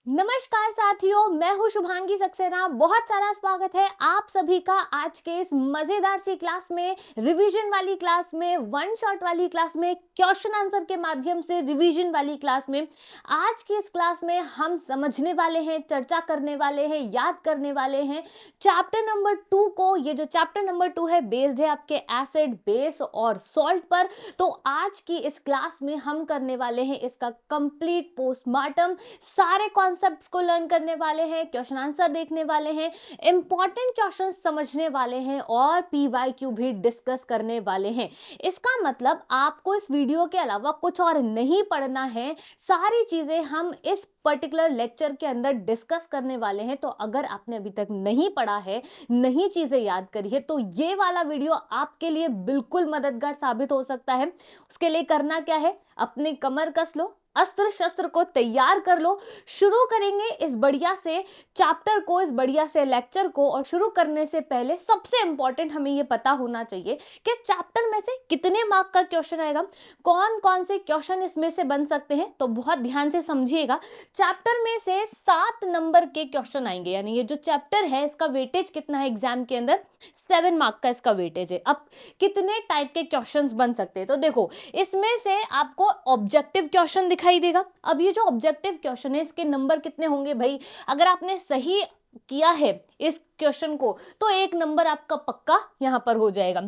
नमस्कार साथियों, मैं हूं शुभांगी सक्सेना। बहुत सारा स्वागत है आप सभी का आज के इस मजेदार सी क्लास में, रिवीजन वाली क्लास में, वन शॉट वाली क्लास में, क्वेश्चन आंसर के माध्यम से रिवीजन वाली क्लास में। आज की इस क्लास में हम समझने वाले हैं, चर्चा करने वाले हैं, याद करने वाले हैं चैप्टर नंबर 2 को। ये जो चैप्टर नंबर 2 है बेस्ड है आपके एसिड, बेस और सॉल्ट पर। तो आज की इस क्लास में हम करने वाले हैं इसका कंप्लीट पोस्टमार्टम, सारे कॉन्सेप्ट्स को लर्न करने वाले हैं, क्वेश्चन आंसर देखने वाले हैं, इंपॉर्टेंट क्वेश्चन समझने वाले हैं और पीवाईक्यू भी डिस्कस करने वाले हैं। इसका मतलब आपको इस वीडियो के अलावा कुछ और नहीं पढ़ना है, सारी चीजें हम इस पर्टिकुलर लेक्चर के अंदर डिस्कस करने वाले हैं। तो अगर आपने अभी तक नहीं पढ़ा है, नहीं चीजें याद करी है, तो ये वाला वीडियो आपके लिए बिल्कुल मददगार साबित हो सकता है। उसके लिए करना क्या है, अपनी कमर कस लो, अस्त्र शस्त्र को तैयार कर लो। शुरू करेंगे इस बढ़िया से चैप्टर को, इस बढ़िया से लेक्चर को। और शुरू करने से पहले सबसे इंपॉर्टेंट हमें यह पता होना चाहिए कि चैप्टर में से कितने मार्क का क्वेश्चन आएगा, कौन कौन से क्वेश्चन इसमें से बन सकते हैं। तो बहुत ध्यान से समझिएगा, चैप्टर में से 7 नंबर के क्वेश्चन आएंगे। यानी ये जो चैप्टर है इसका वेटेज कितना है एग्जाम के अंदर, 7 मार्क का इसका वेटेज है। अब कितने टाइप के क्वेश्चंस बन सकते हैं, तो देखो इसमें से आपको ऑब्जेक्टिव क्वेश्चन दिखाई देगा। अब ये जो ऑब्जेक्टिव क्वेश्चन है इसके नंबर कितने होंगे भाई, अगर आपने सही किया है इस क्वेश्चन को तो 1 नंबर आपका पक्का यहां पर हो जाएगा।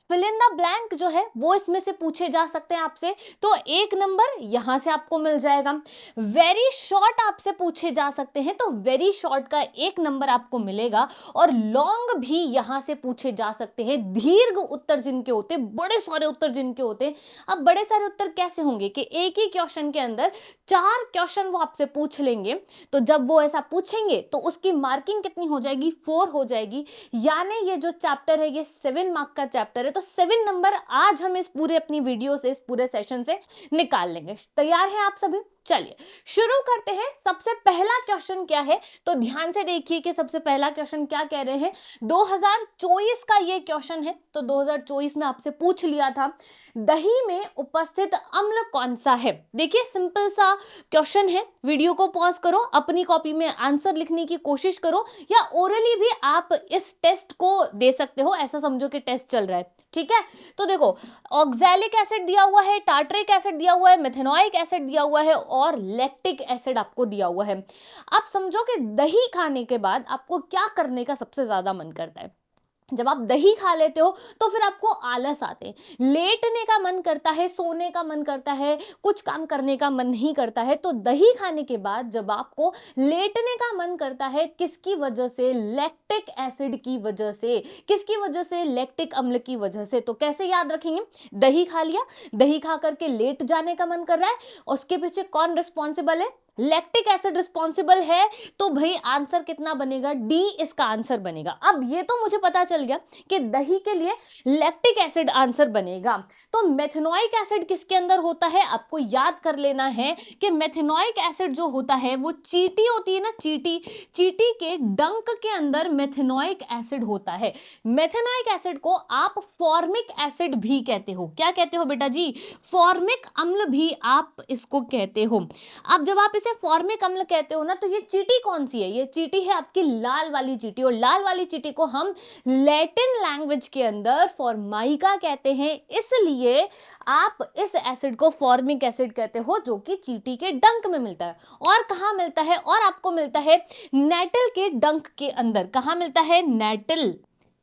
फिल इन द ब्लैंक जो है वो इसमें से पूछे जा सकते हैं आपसे, तो 1 नंबर यहां से आपको मिल जाएगा। वेरी शॉर्ट आपसे पूछे जा सकते हैं तो वेरी शॉर्ट का 1 नंबर आपको मिलेगा। और लॉन्ग भी यहां से पूछे जा सकते हैं, दीर्घ उत्तर जिनके होते, बड़े सारे उत्तर जिनके होते। अब बड़े सारे उत्तर कैसे होंगे कि एक ही क्वेश्चन के अंदर 4 क्वेश्चन वो आपसे पूछ लेंगे। तो जब वो ऐसा पूछेंगे तो उसकी मार्किंग कितनी हो जाएगी, 4 हो जाएगी। यानी ये जो चैप्टर है ये 7 मार्क का चैप्टर है। तो 7 नंबर आज हम इस पूरे अपनी वीडियो से, इस पूरे सेशन से निकाल लेंगे। तैयार हैं आप सभी? चलिए शुरू करते हैं। सबसे पहला क्वेश्चन क्या है, तो ध्यान से देखिए कि सबसे पहला क्वेश्चन क्या कह रहे हैं। 2024 का ये क्वेश्चन है। तो 2024 में आपसे पूछ लिया था, दही में उपस्थित अम्ल कौन सा है। देखिए सिंपल सा क्वेश्चन है। वीडियो को पॉज करो, अपनी कॉपी में आंसर लिखने की कोशिश करो, या ओरली भी आप इस टेस्ट को दे सकते हो। ऐसा समझो कि टेस्ट चल रहा है, ठीक है। तो देखो ऑक्सैलिक एसिड दिया हुआ है, टार्टरिक एसिड दिया हुआ है, मेथेनॉइक एसिड दिया हुआ है और लैक्टिक एसिड आपको दिया हुआ है। आप समझो कि दही खाने के बाद आपको क्या करने का सबसे ज्यादा मन करता है। जब आप दही खा लेते हो तो फिर आपको आलस आते हैं, लेटने का मन करता है, सोने का मन करता है, कुछ काम करने का मन नहीं करता है। तो दही खाने के बाद जब आपको लेटने का मन करता है, किसकी वजह से, लैक्टिक एसिड की वजह से। किसकी वजह से, लैक्टिक अम्ल की वजह से। तो कैसे याद रखेंगे, दही खा लिया, दही खा करके लेट जाने का मन कर रहा है, उसके पीछे कौन रिस्पॉन्सिबल है, लैक्टिक एसिड रिस्पॉन्सिबल है। तो भाई आंसर कितना बनेगा, डी इसका आंसर बनेगा। अब ये तो मुझे पता चल गया कि दही के लिए लैक्टिक एसिड आंसर बनेगा। तो मेथेनॉइक एसिड किसके अंदर होता है, आपको याद कर लेना है कि मेथेनॉइक एसिड जो होता है वो चींटी होती है ना, चींटी, चींटी के डंक के अंदर मेथेनॉइक एसिड होता है। मेथेनॉइक एसिड को आप फॉर्मिक एसिड भी कहते हो। क्या कहते हो बेटा जी, फॉर्मिक अम्ल भी आप इसको कहते हो। अब जब आप इसे फॉर्मिक अम्ल कहते हो ना, तो ये चींटी कौन सी है, ये चींटी है आपकी लाल वाली चींटी। और लाल वाली चींटी को हम लैटिन लैंग्वेज के अंदर फॉर्माइका कहते हैं। इसलिए आप इस एसिड को फॉर्मिक एसिड कहते हो, जो कि चींटी के डंक में मिलता है। और कहां मिलता है, और आपको मिलता है नेटल के डंक के अंदर। कहां मिलता है, नेटल,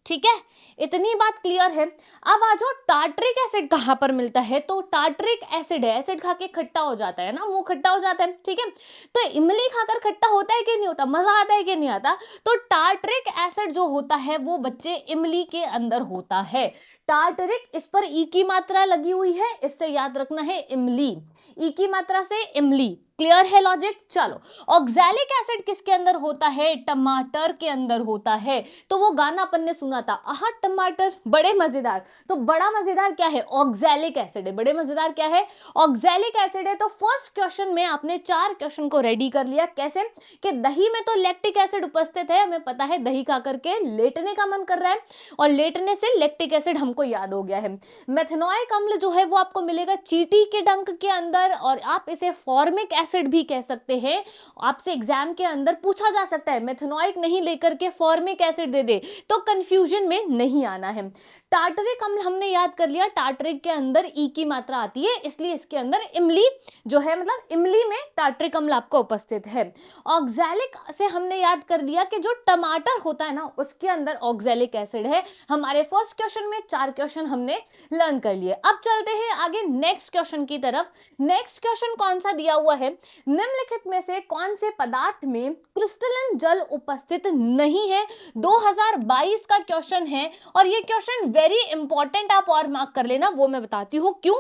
ठीक है। इतनी बात क्लियर है। अब आ जाओ टार्टरिक एसिड कहां पर मिलता है। तो टार्टरिक एसिड है, एसिड खा के खट्टा हो जाता है ना, मुंह खट्टा हो जाता है, ठीक है। तो इमली खाकर खट्टा होता है कि नहीं होता, मजा आता है कि नहीं आता। तो टार्टरिक एसिड जो होता है वो बच्चे इमली के अंदर होता है। टार्टरिक, इस पर ई की मात्रा लगी हुई है, इससे याद रखना है इमली, ई की मात्रा से इमली। क्लियर है लॉजिक। चलो ऑक्सैलिक एसिड किसके अंदर होता है, टमाटर के अंदर होता है। तो वो गाना अपन ने सुना था, आहा टमाटर बड़े मजेदार। तो बड़ा मजेदार क्या है, ऑक्सैलिक एसिड है। बड़े मजेदार क्या है, ऑक्सैलिक एसिड है। तो फर्स्ट क्वेश्चन में आपने 4 क्वेश्चन को रेडी कर लिया। कैसे कि दही में तो लैक्टिक एसिड उपस्थित है, हमें पता है, दही खा करके लेटने का मन कर रहा है और लेटने से लैक्टिक एसिड हमको याद हो गया है। मेथेनॉइक अम्ल जो है वो आपको मिलेगा चींटी के डंक के अंदर, और आप इसे फॉर्मिक एसिड भी कह सकते हैं। आपसे एग्जाम के अंदर पूछा जा सकता है, मेथनोइक नहीं लेकर के फॉर्मिक एसिड दे दे, तो कंफ्यूजन में नहीं आना है। टार्टरिक अम्ल हमने याद कर लिया, टार्टरिक के अंदर ई की मात्रा आती है, इसलिए इसके अंदर इमली जो है, मतलब इमली में टार्टरिक अम्ल आपका उपस्थित है। ऑक्सैलिक से हमने याद कर लिया कि जो टमाटर होता है ना, उसके अंदर ऑक्सैलिक एसिड है। हमारे फर्स्ट क्वेश्चन में 4 क्वेश्चन हमने लर्न कर लिए। अब चलते हैं आगे नेक्स्ट क्वेश्चन की तरफ। नेक्स्ट क्वेश्चन कौन सा दिया हुआ है, निम्नलिखित में से कौन से पदार्थ में क्रिस्टलन जल उपस्थित नहीं है। 2022 का क्वेश्चन है और ये क्वेश्चन वेरी इंपॉर्टेंट, आप और मार्क कर लेना, वो मैं बताती हूं क्यों।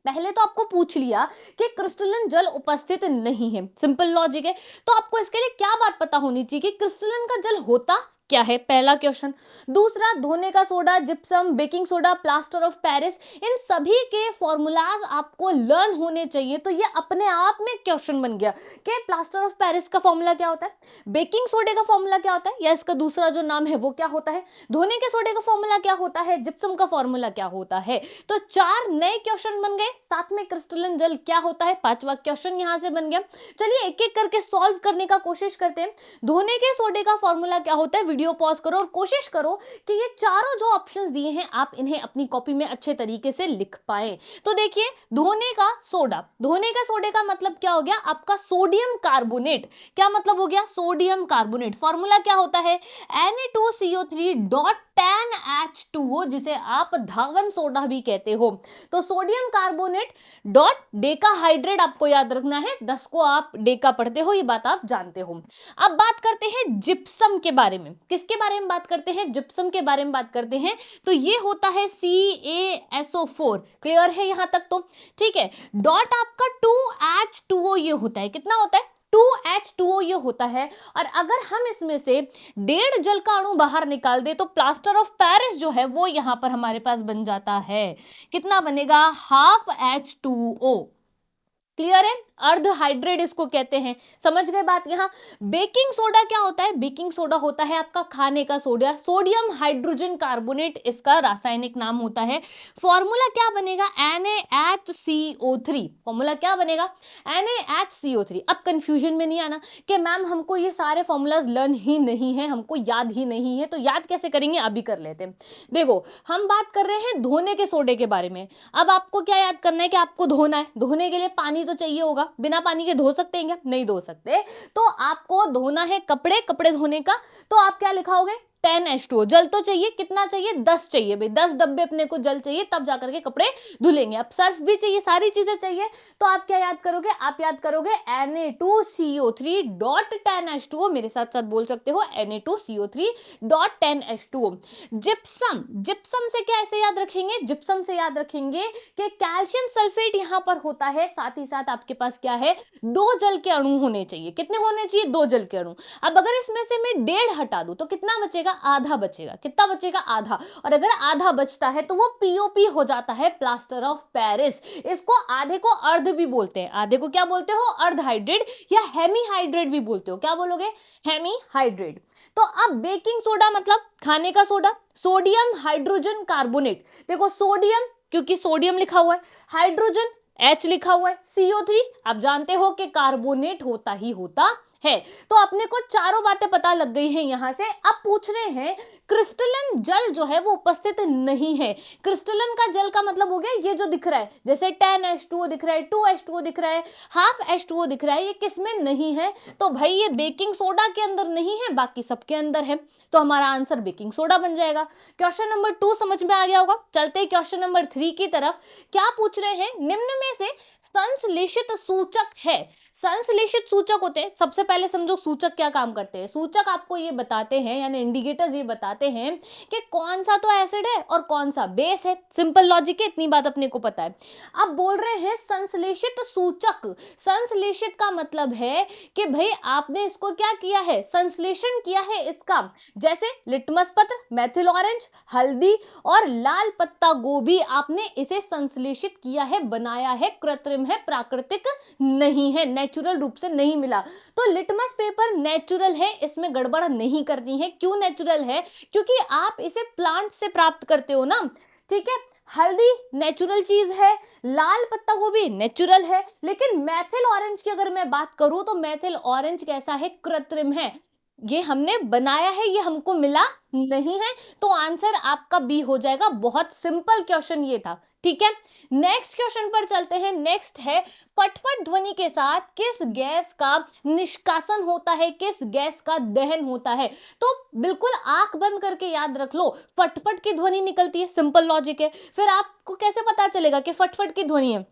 पहले तो आपको पूछ लिया कि क्रिस्टलन जल उपस्थित नहीं है, सिंपल लॉजिक है, तो आपको इसके लिए क्या बात पता होनी चाहिए कि क्रिस्टलन का जल होता क्या है, पहला क्वेश्चन। दूसरा, धोने का soda, gypsum, baking soda, plaster of Paris, इन सभी के फॉर्मूलाज आपको लर्न होने चाहिए। तो ये अपने आप में क्वेश्चन बन गया कि प्लास्टर ऑफ पेरिस का फॉर्मूला क्या होता है, बेकिंग सोडे का फॉर्मूला क्या होता है, या इसका दूसरा जो नाम है वो क्या होता है, धोने के सोडे का फॉर्मूला क्या होता है, जिप्सम का फॉर्मूला क्या होता है। तो 4 नए क्वेश्चन बन गए, साथ में क्रिस्टलन जल क्या होता है, 5वां क्वेश्चन यहां से बन गया। चलिए एक एक करके सॉल्व करने का कोशिश करते हैं। धोने के सोडे का फॉर्मूला क्या होता है, वीडियो पॉज करो और कोशिश करो कि ये चारों जो ऑप्शंस दिए हैं आप इन्हें अपनी कॉपी में अच्छे तरीके से लिख पाए। तो देखिए, धोने का सोडा, धोने का सोडे का मतलब क्या हो गया आपका, सोडियम कार्बोनेट। क्या मतलब हो गया, सोडियम कार्बोनेट। फॉर्मूला क्या होता है, Na2CO3.10H2O, जिसे आप धावन सोडा भी कहते हो। तो सोडियम कार्बोनेट डॉट डेकाहाइड्रेट आपको याद रखना है, 10 को आप डेका पढ़ते हो, ये बात आप जानते हो। अब बात करते हैं जिप्सम के बारे में। किसके बारे में बात करते हैं, जिप्सम के बारे में बात करते हैं। तो ये होता है CaSO4, क्लियर है यहां तक, तो ठीक है। डॉट आपका 2H2O ये होता है, कितना होता है, 2H2O ये होता है। और अगर हम इसमें से 1.5 जल का अणु बाहर निकाल दे तो प्लास्टर ऑफ पेरिस जो है वो यहां पर हमारे पास बन जाता है। कितना बनेगा, हाफ H2O, क्लियर है। अर्ध हाइड्रेट इसको कहते हैं, समझ गए बात। यहां बेकिंग सोडा क्या होता है, बेकिंग सोडा होता है आपका खाने का सोडा, सोडियम हाइड्रोजन कार्बोनेट इसका रासायनिक नाम होता है। फॉर्मूला क्या बनेगा, NaHCO3, फॉर्मूला क्या बनेगा, NaHCO3। अब कंफ्यूजन में नहीं आना कि मैम हमको ये सारे फॉर्मूलाज लर्न ही नहीं है, हमको याद ही नहीं है, तो याद कैसे करेंगे, अभी कर लेते हैं। देखो, हम बात कर रहे हैं धोने के सोडे के बारे में। अब आपको क्या याद करना है कि आपको धोना है, धोने के लिए पानी तो चाहिए होगा, बिना पानी के धो सकते हैं क्या, नहीं धो सकते। तो आपको धोना है कपड़े, कपड़े धोने का, तो आप क्या लिखाओगे, 10H2O। जल तो चाहिए, कितना चाहिए, 10 चाहिए भाई, 10 डब्बे अपने को जल चाहिए, तब जाकर के कपड़े धुलेंगे। अब सर्फ भी चाहिए, सारी चीजें चाहिए, तो आप क्या याद करोगे, आप याद करोगे Na2CO3.10H2O, मेरे साथ साथ बोल सकते हो Na2CO3.10H2O। जिप्सम, जिप्सम से क्या ऐसे याद रखेंगे, जिप्सम से याद रखेंगे कि कैल्शियम सल्फेट यहां पर होता है, साथ ही साथ आपके पास क्या है, 2 जल के अणु होने चाहिए। कितने होने चाहिए, 2 जल के अणु। अब अगर इसमें से मैं 1.5 हटा दूं तो कितना बचेगा, आधा बचेगा। कितना बचेगा, आधा। और अगर आधा बचता है तो वो POP हो जाता है, प्लास्टर ऑफ पेरिस। इसको आधे को अर्ध भी बोलते हैं, आधे को क्या बोलते हो, अर्ध हाइड्रेट या हेमी हाइड्रेट भी बोलते हो। क्या बोलोगे, हेमी हाइड्रेट। तो अब बेकिंग सोडा मतलब खाने का सोडा, सोडियम हाइड्रोजन कार्बोनेट। देखो सोडियम, क्योंकि सोडियम लिखा हुआ है, हाइड्रोजन H लिखा हुआ है, CO3 आप जानते हो कि कार्बोनेट होता ही होता है। तो अपने को चारों बातें पता लग गई हैं यहां से। अब पूछ रहे हैं क्रिस्टलन जल जो है वो उपस्थित नहीं है। क्रिस्टलन का जल का मतलब हो गया ये जो दिख रहा है, जैसे 10H2O दिख रहा है, 2H2O दिख रहा है, हाफ H2O दिख रहा है, ये किसमें नहीं है, तो भाई ये बेकिंग सोडा के अंदर नहीं है, बाकी सबके अंदर है। तो हमारा आंसर बेकिंग सोडा बन जाएगा। क्वेश्चन नंबर 2 समझ में आ गया होगा। चलते हैं क्वेश्चन नंबर 3 की तरफ। क्या पूछ रहे हैं, निम्न में से संश्लेषित सूचक है। संश्लेषित सूचक होते हैं, सबसे पहले समझो सूचक क्या काम करते हैं। सूचक आपको ये बताते हैं, यानी इंडिकेटर्स ये बताते हैं कि कौन सा तो एसिड है और कौन सा बेस है। सिंपल लॉजिक है, इतनी बात अपने को पता है। अब बोल रहे हैं संश्लेषित सूचक। संश्लेषित का मतलब है कि भाई आपने इसको क्या किया है, संश्लेषण किया है इसका। जैसे लिटमस पत्र, मेथिल ऑरेंज, हल्दी और लाल पत्ता गोभी, आपने इसे संश्लेषित किया है, बनाया है, कृत्रिम है, प्राकृतिक नहीं है, नेचुरल रूप से नहीं मिला। तो लिटमस पेपर नेचुरल है, इसमें गड़बड़ नहीं करनी है। क्यों नेचुरल है, क्योंकि आप इसे प्लांट से प्राप्त करते हो ना, ठीक है। हल्दी नेचुरल चीज है, लाल पत्ता गोभी नेचुरल है, लेकिन मैथिल ऑरेंज की अगर मैं बात करूं तो मैथिल ऑरेंज कैसा है, कृत्रिम है, ये हमने बनाया है, ये हमको मिला नहीं है। तो आंसर आपका बी हो जाएगा। बहुत सिंपल क्वेश्चन ये था, ठीक है। नेक्स्ट क्वेश्चन पर चलते हैं। नेक्स्ट है, पटपट ध्वनि के साथ किस गैस का निष्कासन होता है, किस गैस का दहन होता है। तो बिल्कुल आंख बंद करके याद रख लो, फटफट की ध्वनि निकलती है, सिंपल लॉजिक है। फिर आपको कैसे पता चलेगा कि फटफट की ध्वनि है,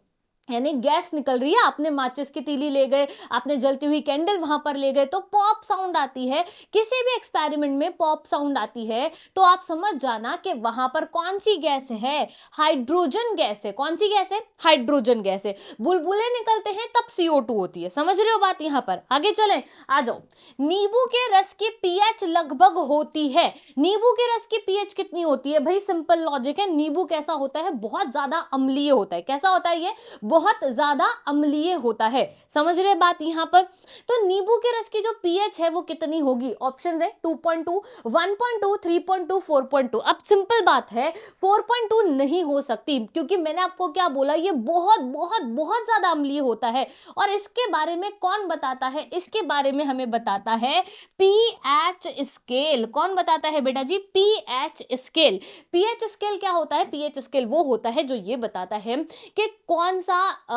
यानी गैस निकल रही है, आपने माचिस की तीली ले गए, आपने जलती हुई कैंडल वहां पर ले गए, तो पॉप साउंड आती है, किसी भी एक्सपेरिमेंट में पॉप साउंड आती है, तो आप समझ जाना कि वहां पर कौन सी गैस है, हाइड्रोजन गैस है। कौन सी गैस है, हाइड्रोजन गैस है। बुलबुले निकलते हैं तब CO2 होती है, समझ रहे हो बात। यहां पर आगे चलें, आ जाओ। नींबू के रस की पीएच लगभग होती है, नींबू के रस की पीएच कितनी होती है भाई, सिंपल लॉजिक है। नींबू कैसा होता है, बहुत ज्यादा अम्लीय होता है। कैसा होता है ये, बहुत ज्यादा अम्लीय होता है, समझ रहे बात यहां पर। तो नींबू के रस की जो पीएच है वो कितनी होगी, ऑप्शन है 2.2, 1.2, 3.2, 4.2। अब सिंपल बात है, 4.2 नहीं हो सकती, क्योंकि मैंने आपको क्या बोला, ये बहुत बहुत बहुत ज्यादा अम्लीय होता है। और इसके बारे में कौन बताता है, इसके बारे में हमें बताता है पीएच स्केल। कौन बताता है बेटा जी, पीएच स्केल। पीएच स्केल क्या होता है, पीएच स्केल वो होता है जो ये बताता है कि कौन सा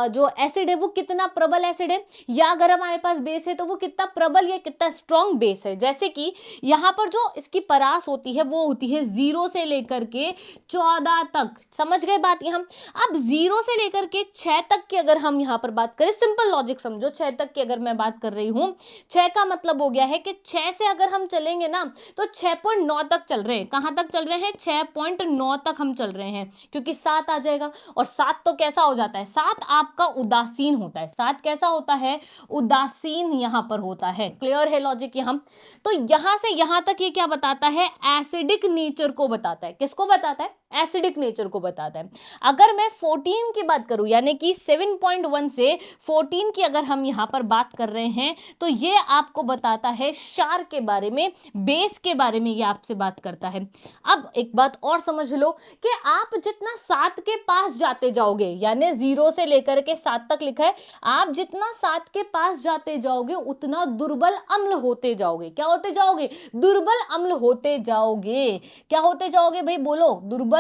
जो एसिड है वो कितना प्रबल एसिड है, या अगर हमारे पास बेस है तो वो कितना प्रबल या कितना स्ट्रॉन्ग बेस है। जैसे कि यहाँ पर जो इसकी परास होती है वो होती है 0 से लेकर के 14 तक, समझ गए बात यहाँ। अब 0 से लेकर के 6 तक की अगर हम यहाँ पर बात करें, सिंपल लॉजिक समझो, 6 तक की अगर मैं बात कर रही हूँ, 6 का मतलब हो गया है कि 6 से अगर हम चलेंगे ना तो 6.9 तक चल रहे हैं। कहाँ तक चल रहे हैं, 6.9 तक हम चल रहे हैं, क्योंकि 7 आ जाएगा। और 7 तो कैसा हो जाता है, 7 आपका उदासीन होता है, 7 कैसा होता है, उदासीन यहां पर होता है। क्लियर है लॉजिक यहां। तो यहां से यहां तक ये क्या बताता है, एसिडिक नेचर को बताता है। किसको बताता है, एसिडिक नेचर को बताता है। अगर मैं 14 की बात करूं, यानी कि 7.1 से 14 की अगर हम यहां पर बात कर रहे हैं, तो ये आपको बताता है क्षार के बारे में, बेस के बारे में ये आपसे बात करता है। अब एक बात और समझ लो कि आप जितना 7 के पास जाते जाओगे, यानी 0 से लेकर के 7 तक लिखा है, आप जितना 7 के पास जाते जाओगे उतना दुर्बल अम्ल होते जाओगे। क्या होते जाओगे, दुर्बल अम्ल होते जाओगे। क्या होते जाओगे भाई, बोलो, दुर्बल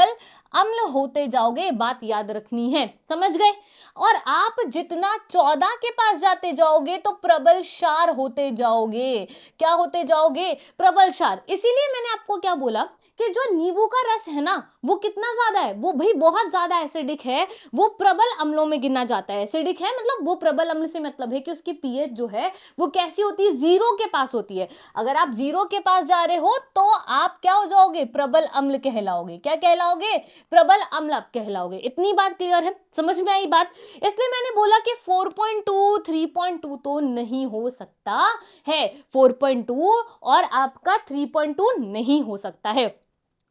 अम्ल होते जाओगे, बात याद रखनी है, समझ गए। और आप जितना 14 के पास जाते जाओगे तो प्रबल क्षार होते जाओगे। क्या होते जाओगे, प्रबल क्षार। इसीलिए मैंने आपको क्या बोला कि जो नींबू का रस है ना वो कितना ज्यादा है, वो भाई बहुत ज्यादा एसिडिक है, वो प्रबल अम्लों में गिना जाता है। एसिडिक है मतलब वो प्रबल अम्ल से मतलब है कि उसकी पीएच जो है वो कैसी होती है, 0 के पास होती है। अगर आप 0 के पास जा रहे हो तो आप क्या हो जाओगे, प्रबल अम्ल कहलाओगे। क्या कहलाओगे, प्रबल अम्ल आप कहलाओगे। इतनी बात क्लियर है, समझ में आई बात। इसलिए मैंने बोला कि 4.2 3.2 तो नहीं हो सकता है, 4.2 और आपका 3.2 नहीं हो सकता है।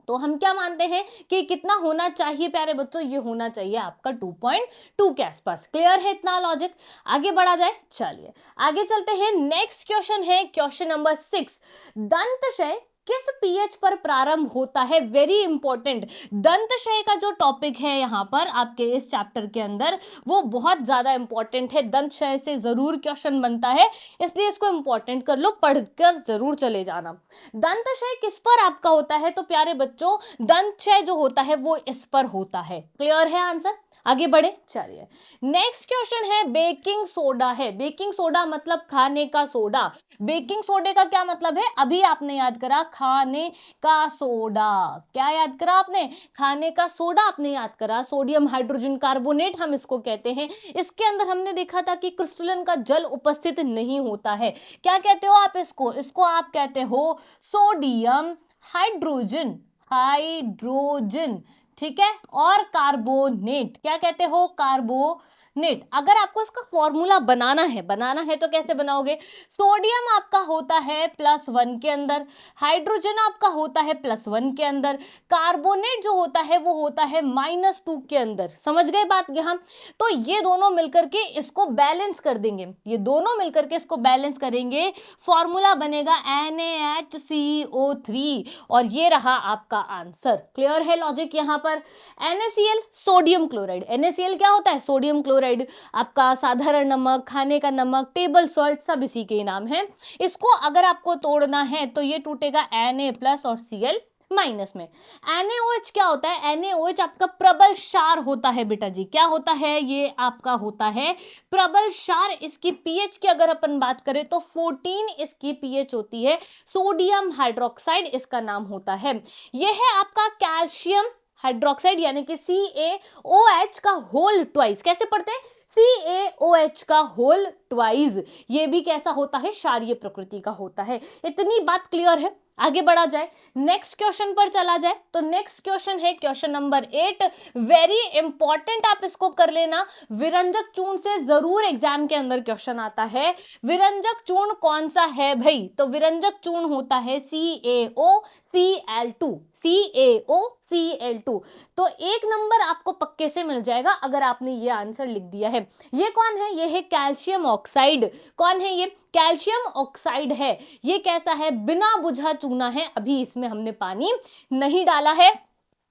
तो हम क्या मानते हैं कि कितना होना चाहिए प्यारे बच्चों, ये होना चाहिए आपका 2.2 के आसपास। क्लियर है इतना लॉजिक, आगे बढ़ा जाए। चलिए आगे चलते हैं। नेक्स्ट क्वेश्चन है क्वेश्चन नंबर 6, दंतशय किस पीएच पर प्रारंभ होता है। वेरी इंपॉर्टेंट, दंतशय का जो टॉपिक है यहाँ पर आपके इस चैप्टर के अंदर वो बहुत ज्यादा इंपॉर्टेंट है। दंतशय से जरूर क्वेश्चन बनता है, इसलिए इसको इंपॉर्टेंट कर लो, पढ़कर जरूर चले जाना। दंतशय किस पर आपका होता है, तो प्यारे बच्चों दंतशय जो होता है वो इस पर होता है। क्लियर है आंसर, आगे बढ़े। चलिए नेक्स्ट क्वेश्चन है, बेकिंग सोडा है। बेकिंग सोडा मतलब खाने का सोडा। बेकिंग सोडे का क्या मतलब है, अभी आपने याद करा, खाने का सोडा। क्या याद करा आपने, खाने का सोडा आपने याद करा, सोडियम हाइड्रोजन कार्बोनेट हम इसको कहते हैं। इसके अंदर हमने देखा था कि क्रिस्टलन का जल उपस्थित नहीं होता है। क्या कहते हो आप इसको, इसको आप कहते हो सोडियम हाइड्रोजन, हाइड्रोजन, ठीक है, और कार्बोनेट। क्या कहते हो, कार्बोनेट। नेट। अगर आपको इसका फॉर्मूला बनाना है तो कैसे बनाओगे? सोडियम आपका होता है +1 के अंदर, हाइड्रोजन आपका होता है +1 के अंदर, कार्बोनेट जो होता है वो होता है -2 के अंदर। समझ गए बात यहाँ? तो ये दोनों मिलकर के इसको बैलेंस कर देंगे, ये दोनों मिलकर के इसको बैलेंस करेंगे, फॉर्मूला बनेगा NaHCO3 और ये रहा आपका आंसर। क्लियर है लॉजिक यहाँ पर? NaCl सोडियम क्लोराइड, NaCl क्या होता है? सोडियम क्लोराइड, आपका साधारण नमक, खाने का नमक, टेबल सॉल्ट, सब इसी के नाम है। इसको अगर आपको तोड़ना है तो ये टूटेगा Na+ और Cl- में। NaOH क्या होता है? NaOH आपका प्रबल क्षार होता है बेटा जी। क्या होता है? ये आपका होता है प्रबल क्षार। इसकी पीएच की अगर अपन बात करें तो 14 इसकी पीएच होती है। सोडियम हाइड्रोक्साइड इसका नाम होता है। यह है आपका कैल्शियम हाइड्रोक्साइड यानी कि CaOH का होल ट्वाइस। कैसे पढ़ते हैं? CaOH का होल ट्वाइस। ये भी कैसा होता है? क्षारीय प्रकृति का होता है। इतनी बात क्लियर है? आगे बढ़ा जाए, नेक्स्ट क्वेश्चन पर चला जाए। तो नेक्स्ट क्वेश्चन है क्वेश्चन नंबर 8। वेरी इंपॉर्टेंट, आप इसको कर लेना। विरंजक चूर्ण से जरूर एग्जाम के अंदर क्वेश्चन आता है। विरंजक चूर्ण कौन सा है भाई? तो विरंजक चूर्ण होता है CaOCl2। CaOCl2। तो 1 नंबर आपको पक्के से मिल जाएगा अगर आपने ये आंसर लिख दिया है। ये कौन है? ये है कैल्शियम ऑक्साइड। कौन है ये? कैल्शियम ऑक्साइड है। ये कैसा है? बिना बुझा चूना है। अभी इसमें हमने पानी नहीं डाला है।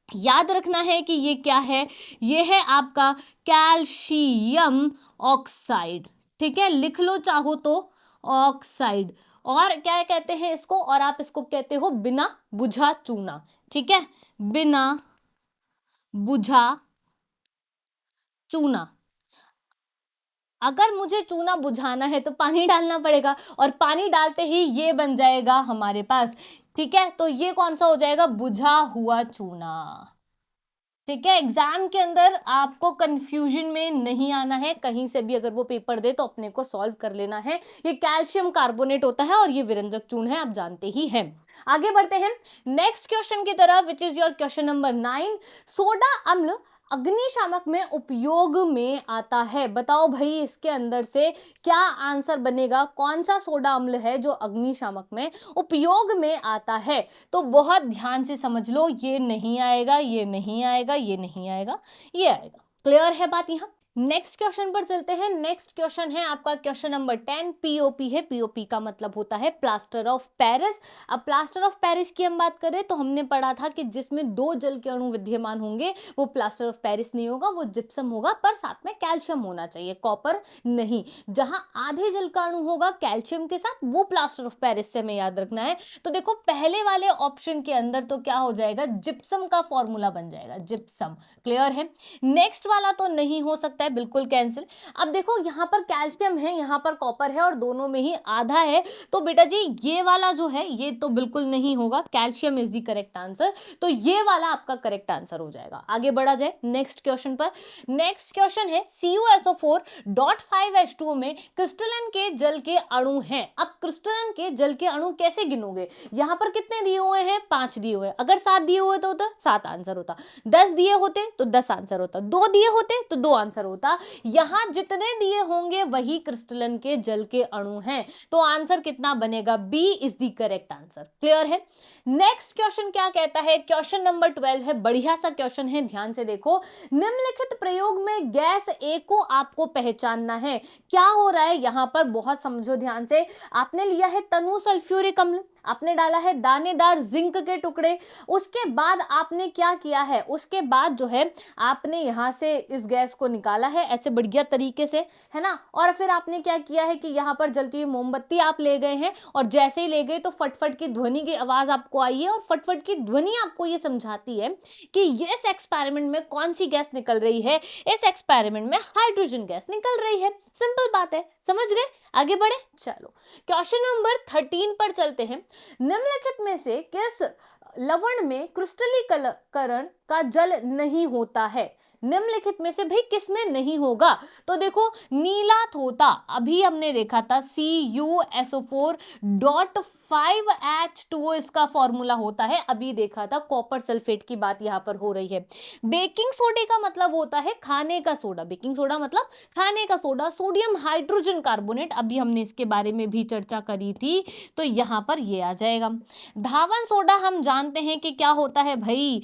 याद रखना है कि ये क्या है? ये है आपका कैल्शियम ऑक्साइड। ठीक है, लिख लो चाहो तो ऑक्साइड। और क्या कहते हैं इसको? और आप इसको कहते हो बिना बुझा चूना। ठीक है, बिना बुझा चूना। अगर मुझे चूना बुझाना है तो पानी डालना पड़ेगा और पानी डालते ही ये बन जाएगा हमारे पास। ठीक है, तो ये कौन सा हो जाएगा? बुझा हुआ चूना। ठीक है, एग्जाम के अंदर आपको कंफ्यूजन में नहीं आना है। कहीं से भी अगर वो पेपर दे तो अपने को सॉल्व कर लेना है। ये कैल्शियम कार्बोनेट होता है और ये विरंजक चूर्ण है, आप जानते ही हैं। आगे बढ़ते हैं नेक्स्ट क्वेश्चन की तरफ, which is your question number 9। Soda अम्ल अग्निशामक में उपयोग में आता है। बताओ भाई इसके अंदर से क्या आंसर बनेगा? कौन सा सोडा अम्ल है जो अग्निशामक में उपयोग में आता है? तो बहुत ध्यान से समझ लो, ये नहीं आएगा, ये नहीं आएगा, ये नहीं आएगा, ये आएगा। क्लियर है बात यहाँ? नेक्स्ट क्वेश्चन पर चलते हैं। नेक्स्ट क्वेश्चन है आपका क्वेश्चन नंबर 10। पीओपी है। पीओपी का मतलब होता है प्लास्टर ऑफ पेरिस। अब प्लास्टर ऑफ पेरिस की हम बात करें तो हमने पढ़ा था कि जिसमें 2 जल के अणु विद्यमान होंगे वो प्लास्टर ऑफ पेरिस नहीं होगा, वो जिप्सम होगा, पर साथ में कैल्शियम होना चाहिए, कॉपर नहीं। जहां आधे जल का अणु होगा कैल्शियम के साथ, वो प्लास्टर ऑफ पेरिस से हमें याद रखना है। तो देखो पहले वाले ऑप्शन के अंदर तो क्या हो जाएगा? जिप्सम का फॉर्मूला बन जाएगा, जिप्सम। क्लियर है? नेक्स्ट वाला तो नहीं हो सकता है, बिल्कुल कैंसिल। अब देखो यहाँ पर कैल्शियम है, यहाँ पर कॉपर है और दोनों में ही आधा है, तो बेटा जी ये वाला जो है ये तो बिल्कुल नहीं होगा। Calcium is the correct answer, तो ये वाला आपका करेक्ट आंसर हो जाएगा। आगे बढ़ा जाए नेक्स्ट क्वेश्चन पर। नेक्स्ट क्वेश्चन है CuSO4.5H2O में क्रिस्टलन के जल के अणु हैं। अब क्रिस्टलन के जल के अणु कैसे गिनोगे? यहाँ पर कितने दिए हुए हैं? 5 दिए हुए हैं। अगर 7 दिए हुए तो 7 आंसर होता, 10 दिए होते तो 10 आंसर होता, 2 दिए होते तो 2 आंसर होता। यहां जितने दिए होंगे वही क्रिस्टलन के जल के अणु हैं, तो आंसर कितना बनेगा? B is the correct answer. Clear है? नेक्स्ट क्वेश्चन क्या कहता है? क्वेश्चन नंबर 12 है, बढ़िया सा क्वेश्चन है, ध्यान से देखो। निम्नलिखित प्रयोग में गैस ए को आपको पहचानना है। क्या हो रहा है यहां पर? बहुत समझो ध्यान से। आपने लिया है तनु सल्फ्यूरिक अम्ल, आपने डाला है दानेदार जिंक के टुकड़े, उसके बाद आपने क्या किया है? उसके बाद जो है आपने यहां से इस गैस को निकाला है ऐसे बढ़िया तरीके से, है ना, और फिर आपने क्या किया है कि यहाँ पर जलती हुई मोमबत्ती आप ले गए हैं और जैसे ही ले गए तो फटफट की ध्वनि की आवाज आपको आई है और फटफट की ध्वनि आपको ये समझाती है कि इस एक्सपेरिमेंट में कौन सी गैस निकल रही है। इस एक्सपेरिमेंट में हाइड्रोजन गैस निकल रही है। सिंपल बात है, समझ गए? आगे बढ़े, चलो क्वेश्चन नंबर 13 पर चलते हैं। निम्नलिखित में से किस लवण में क्रिस्टलीकरण का जल नहीं होता है? निम्नलिखित में से भाई किसमें नहीं होगा? तो देखो नीला तोता अभी हमने देखा था CuSO4.5H2O इसका फॉर्मूला होता है, अभी देखा था। कॉपर सल्फेट की बात यहाँ पर हो रही है। बेकिंग सोडे का मतलब होता है खाने का सोडा, बेकिंग सोडा मतलब खाने का सोडा। सोडियम हाइड्रोजन कार्बोनेट, अभी हमने इसके बारे में भी चर्चा करी थी, तो यहाँ पर ये आ जाएगा। धावन सोडा हम जानते हैं कि क्या होता है भाई,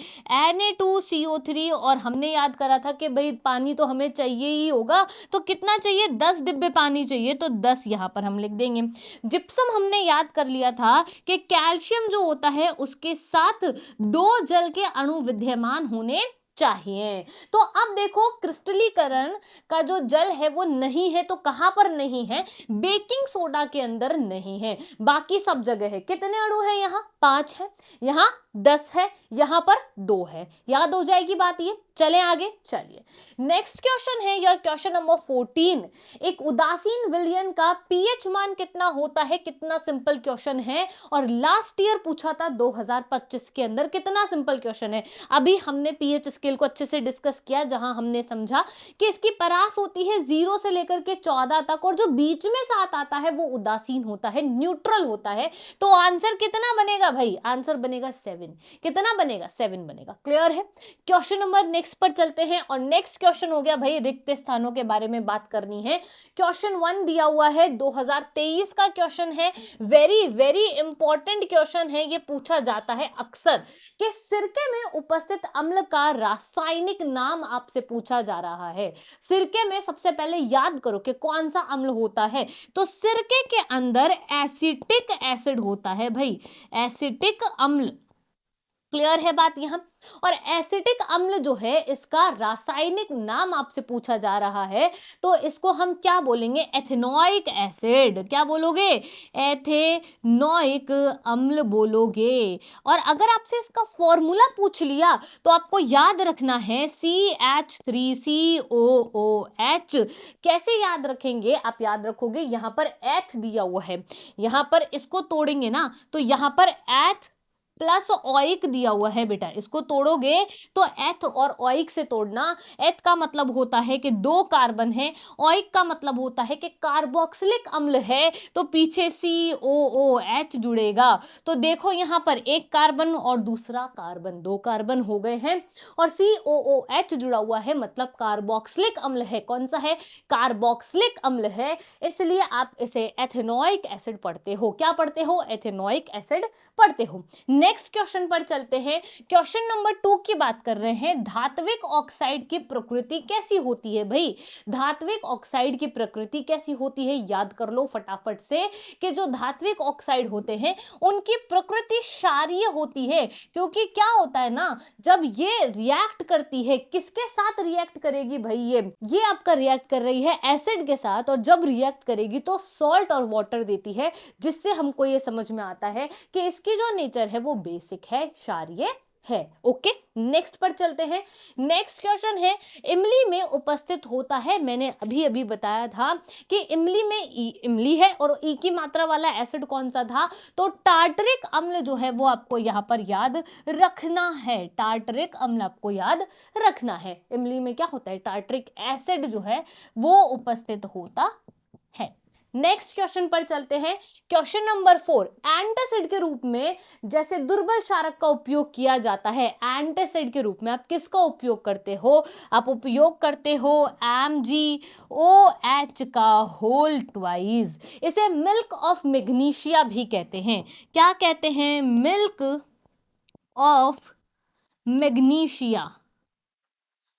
Na2CO3, और हमने याद करा था कि भाई पानी तो हमें चाहिए ही होगा, तो कितना चाहिए, 10 डिब्बे पानी चाहिए, तो 10 यहाँ पर हम लिख देंगे। जिप्सम हमने याद कर लिया था कि कैल्शियम जो होता है उसके साथ 2 जल के अणु विद्यमान होने चाहिए। तो अब देखो क्रिस्टलीकरण का जो जल है वो नहीं है, तो कहां पर नहीं है, बेकिंग सोडा के अंदर नहीं है, बाकी सब जगह है। कितने अणु है, यहाँ 5 है, यहाँ 10 है, यहां पर 2 है। याद हो जाएगी बात ये। चले आगे, चलिए नेक्स्ट क्वेश्चन है योर क्वेश्चन नंबर 14। एक उदासीन विलयन का पीएच मान कितना होता है? कितना सिंपल क्वेश्चन है, और लास्ट ईयर पूछा था 2025 के अंदर। कितना सिंपल क्वेश्चन है। अभी हमने पीएच स्केल को अच्छे से डिस्कस किया, जहां हमने समझा कि इसकी परास होती है 0 से लेकर के 14 तक, और जो बीच में 7 आता है वो उदासीन होता है, न्यूट्रल होता है। तो आंसर कितना बनेगा भाई? आंसर बनेगा 7। कितना बनेगा? 7 बनेगा। क्लियर है। क्वेश्चन नंबर नेक्स्ट पर चलते हैं, और नेक्स्ट क्वेश्चन हो गया भाई रिक्त स्थानों के बारे में बात करनी है। क्वेश्चन 1 दिया हुआ है, 2023 का क्वेश्चन है। वेरी वेरी इंपॉर्टेंट क्वेश्चन है, ये पूछा जाता है अक्सर कि सिरके में उपस्थित अम्ल का रासायनिक नाम आपसे पूछा जा रहा है। सिरके में सबसे पहले याद करो कि कौन सा अम्ल होता है, तो सिरके के अंदर एसिटिक एसिड होता है भाई, एसिटिक अम्ल। क्लियर है बात यहां। और एसिटिक अम्ल जो है इसका रासायनिक नाम आपसे पूछा जा रहा है, तो इसको हम क्या बोलेंगे? Ethanoic acid. क्या बोलोगे? एथेनोइक अम्ल बोलोगे। और अगर आपसे इसका फॉर्मूला पूछ लिया तो आपको याद रखना है CH3COOH। कैसे याद रखेंगे? आप याद रखोगे, यहां पर एथ दिया हुआ है, यहां पर इसको तोड़ेंगे ना, तो यहां पर एथ प्लस ओइक दिया हुआ है बेटा, इसको तोड़ोगे तो एथ और ओइक से तोड़ना। एथ का मतलब होता है कि 2 कार्बन है, ओइक का मतलब होता है कि कार्बोक्सिलिक अम्ल है, तो पीछे COOH जुड़ेगा। तो देखो यहां पर 1 कार्बन और दूसरा कार्बन, 2 कार्बन हो गए हैं, और COOH जुड़ा हुआ है, मतलब कार्बोक्सिलिक अम्ल है। कौन सा है? कार्बोक्सिलिक अम्ल है, इसलिए आप इसे एथेनोइक एसिड पढ़ते हो। क्या पढ़ते हो? एथेनोइक एसिड पढ़ते हो। नेक्स्ट क्वेश्चन पर चलते हैं। क्वेश्चन नंबर 2 की बात कर रहे हैं। धात्विक ऑक्साइड की प्रकृति कैसी होती है भाई? धात्विक ऑक्साइड की प्रकृति कैसी होती है? याद कर लो फटाफट से कि जो धात्विक ऑक्साइड होते हैं उनकी प्रकृति क्षारीय होती है, क्योंकि क्या होता है ना, जब ये रिएक्ट करती है, किसके साथ रिएक्ट करेगी भाई? ये आपका रिएक्ट कर रही है एसिड के साथ, और जब रिएक्ट करेगी तो सॉल्ट और वाटर देती है, जिससे हमको ये समझ में आता है कि इसकी जो नेचर है वो बेसिक है, क्षारीय है। ओके, नेक्स्ट पर चलते हैं। नेक्स्ट क्वेश्चन है, इमली में उपस्थित होता है, मैंने अभी अभी बताया था कि इमली में इमली है, और ई की मात्रा वाला एसिड कौन सा था? तो टार्टरिक अम्ल जो है वो आपको यहाँ पर याद रखना है। टार्टरिक अम्ल आपको याद रखना है। इमली में क्या होता है? टार्टरिक एसिड जो है वो उपस्थित होता है। नेक्स्ट क्वेश्चन पर चलते हैं। क्वेश्चन नंबर 4, एंटासिड के रूप में जैसे दुर्बल क्षारक का उपयोग किया जाता है, एंटासिड के रूप में आप किसका उपयोग करते हो? आप उपयोग करते हो MgOH का होल ट्वाइस। इसे मिल्क ऑफ मैग्नीशिया भी कहते हैं। क्या कहते हैं? Milk of magnesia.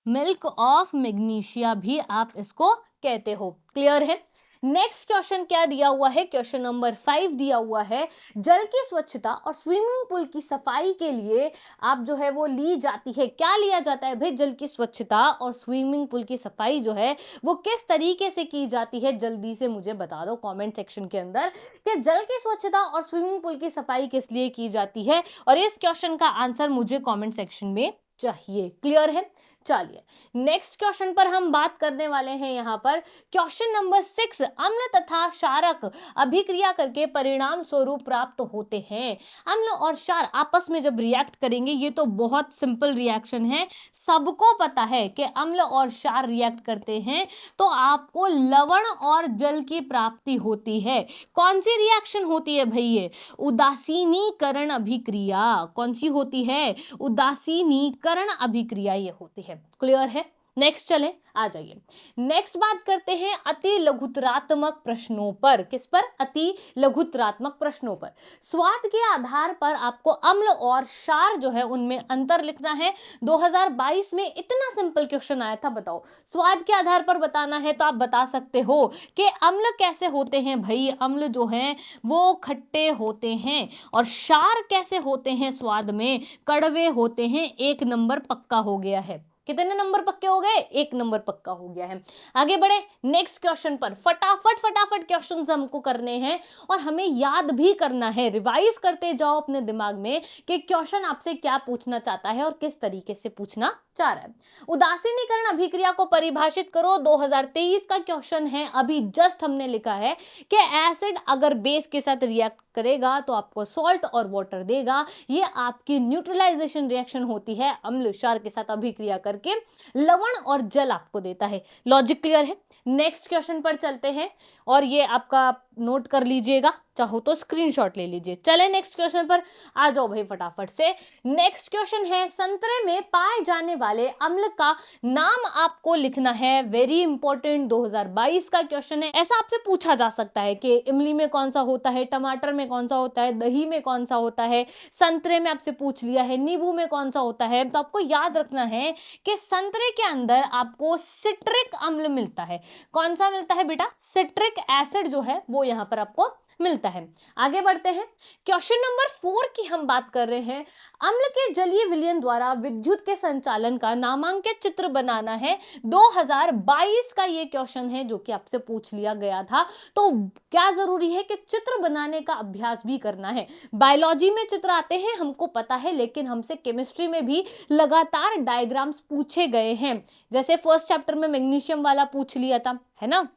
Milk of magnesia भी आप इसको कहते हो। क्लियर है। नेक्स्ट क्वेश्चन क्या दिया हुआ है? क्वेश्चन नंबर 5 दिया हुआ है, जल की स्वच्छता और स्विमिंग पूल की सफाई के लिए आप जो है वो ली जाती है। क्या लिया जाता है भाई? जल की स्वच्छता और स्विमिंग पूल की सफाई जो है वो किस तरीके से की जाती है? जल्दी से मुझे बता दो कमेंट सेक्शन के अंदर कि जल की स्वच्छता और स्विमिंग पूल की सफाई किस लिए की जाती है, और इस क्वेश्चन का आंसर मुझे कमेंट सेक्शन में चाहिए। क्लियर है। चलिए नेक्स्ट क्वेश्चन पर हम बात करने वाले हैं यहाँ पर क्वेश्चन नंबर 6, अम्ल तथा क्षारक अभिक्रिया करके परिणाम स्वरूप प्राप्त होते हैं। अम्ल और क्षार आपस में जब रिएक्ट करेंगे, ये तो बहुत सिंपल रिएक्शन है, सबको पता है कि अम्ल और क्षार रिएक्ट करते हैं तो आपको लवण और जल की प्राप्ति होती है। कौन सी रिएक्शन होती है भाई? ये उदासीनीकरण अभिक्रिया। कौन सी होती है? उदासीनीकरण अभिक्रिया ये होती है। क्लियर है? नेक्स्ट चले, आ जाइए। नेक्स्ट बात करते हैं अति लघुतरात्मक प्रश्नों पर। किस पर? अति लघुतरात्मक प्रश्नों पर। स्वाद के आधार पर आपको अम्ल और क्षार जो है उनमें अंतर लिखना है। 2022 में इतना सिंपल क्वेश्चन आया था, बताओ। स्वाद के आधार पर बताना है तो आप बता सकते हो कि अम्ल कैसे होते हैं भाई? अम्ल जो हैं वो खट्टे होते हैं, और क्षार कैसे होते हैं? स्वाद में कड़वे होते हैं। 1 नंबर पक्का हो गया है। कितने नंबर पक्के हो गए? 1 नंबर पक्का हो गया है। आगे बढ़े नेक्स्ट क्वेश्चन पर। फटाफट फटाफट क्वेश्चंस हमको करने हैं और हमें याद भी करना है। रिवाइज करते जाओ अपने दिमाग में कि क्वेश्चन आपसे क्या पूछना चाहता है और किस तरीके से पूछना चाह रहा है। उदासीनीकरण अभिक्रिया को परिभाषित करो। 2023 का क्वेश्चन है, अभी जस्ट हमने लिखा है कि एसिड अगर बेस के साथ रिएक्ट करेगा तो आपको सॉल्ट और वाटर देगा। ये आपकी न्यूट्रलाइजेशन रिएक्शन होती है, अम्ल क्षार के साथ अभिक्रिया करके लवण और जल आपको देता है। लॉजिक क्लियर है? नेक्स्ट क्वेश्चन पर चलते हैं और ये आपका नोट कर लीजिएगा, चाहो तो स्क्रीनशॉट ले लीजिए। चले नेक्स्ट क्वेश्चन पर, आ जाओ भाई फटाफट से। नेक्स्ट क्वेश्चन है संतरे में पाए जाने वाले अम्ल का नाम आपको लिखना है। वेरी इंपॉर्टेंट 2022 का क्वेश्चन है। ऐसा आपसे पूछा जा सकता है कि इमली में कौन सा होता है, टमाटर में कौन सा होता है, दही में कौन सा होता है, संतरे में आपसे पूछ लिया है नींबू में कौन सा होता है। तो आपको याद रखना है कि संतरे के अंदर आपको सिट्रिक अम्ल मिलता है। कौन सा मिलता है बेटा? सिट्रिक एसिड जो है वो यहां पर आपको मिलता है। आगे बढ़ते हैं, क्वेश्चन नंबर 4 की हम बात कर रहे हैं। अम्ल के जलीय विलयन द्वारा विद्युत के संचालन का नामांकित चित्र बनाना है। 2022 का ये क्वेश्चन है जो कि आपसे पूछ लिया गया था। तो क्या जरूरी है कि चित्र बनाने का अभ्यास भी करना है। बायोलॉजी में चित्र आते हैं हमको पता है, लेकिन हमसे केमिस्ट्री में भी लगातार डायग्राम्स पूछे गए हैं। जैसे फर्स्ट चैप्टर में मैग्नीशियम वाला पूछ लिया था, है ना।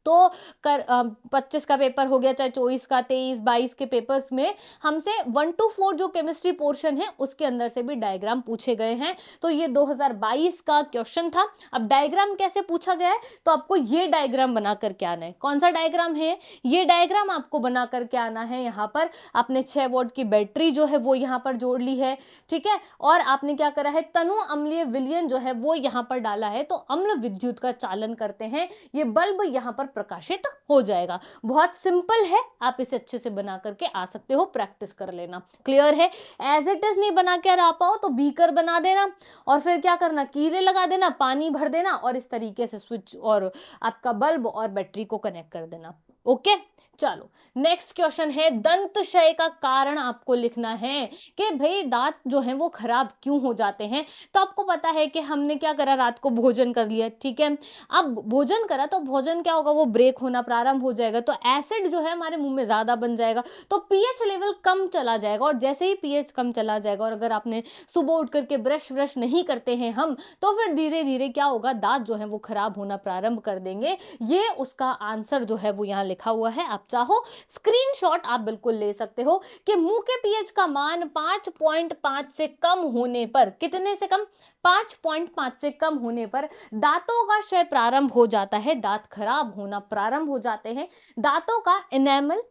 तो 25 का पेपर हो गया, चाहे 24 का, 23, 22 के पेपर्स में हमसे 1 to 4 जो केमिस्ट्री पोर्शन है उसके अंदर से भी डायग्राम पूछे गए हैं। तो ये 2022 का क्वेश्चन था। अब डायग्राम कैसे पूछा गया है, तो आपको ये डायग्राम बना करके आना है। कौन सा डायग्राम है? ये डायग्राम आपको बना करके आना है। यहाँ पर आपने 6 वोल्ट की बैटरी जो है वो यहाँ पर जोड़ ली है, ठीक है। और आपने क्या करा है, तनु अम्लीय विलयन जो है वो यहाँ पर डाला है। तो अम्ल विद्युत का चालन करते हैं, ये बल्ब यहाँ पर प्रकाशित हो जाएगा। बहुत सिंपल है, आप इसे अच्छे से बना करके आ सकते हो, प्रैक्टिस कर लेना। क्लियर है? एज इट इज नहीं बना के आ पाओ तो बीकर बना देना और फिर क्या करना, कीले लगा देना, पानी भर देना और इस तरीके से स्विच और आपका बल्ब और बैटरी को कनेक्ट कर देना। ओके, चलो नेक्स्ट क्वेश्चन है दंत क्षय का कारण आपको लिखना है कि भाई दांत जो है वो खराब क्यों हो जाते हैं। तो आपको पता है कि हमने क्या करा, रात को भोजन कर लिया, ठीक है। अब भोजन करा तो भोजन क्या होगा, वो ब्रेक होना प्रारंभ हो जाएगा, तो एसिड जो है हमारे मुंह में ज्यादा बन जाएगा, तो पीएच लेवल कम चला जाएगा। और जैसे ही पीएच कम चला जाएगा और अगर आपने सुबह उठ करके ब्रश नहीं करते हैं हम, तो फिर धीरे धीरे क्या होगा, दांत जो है वो खराब होना प्रारंभ कर देंगे। ये उसका आंसर जो है वो यहाँ लिखा हुआ है। आप चाहो स्क्रीनशॉट आप बिल्कुल ले सकते हो कि मुंह के पीएच का मान 5.5 से कम होने पर, कितने से कम, 5.5 से कम होने पर दांतों का क्षय प्रारंभ हो जाता है, दांत खराब होना प्रारंभ हो जाते हैं। दांतों का इनेमल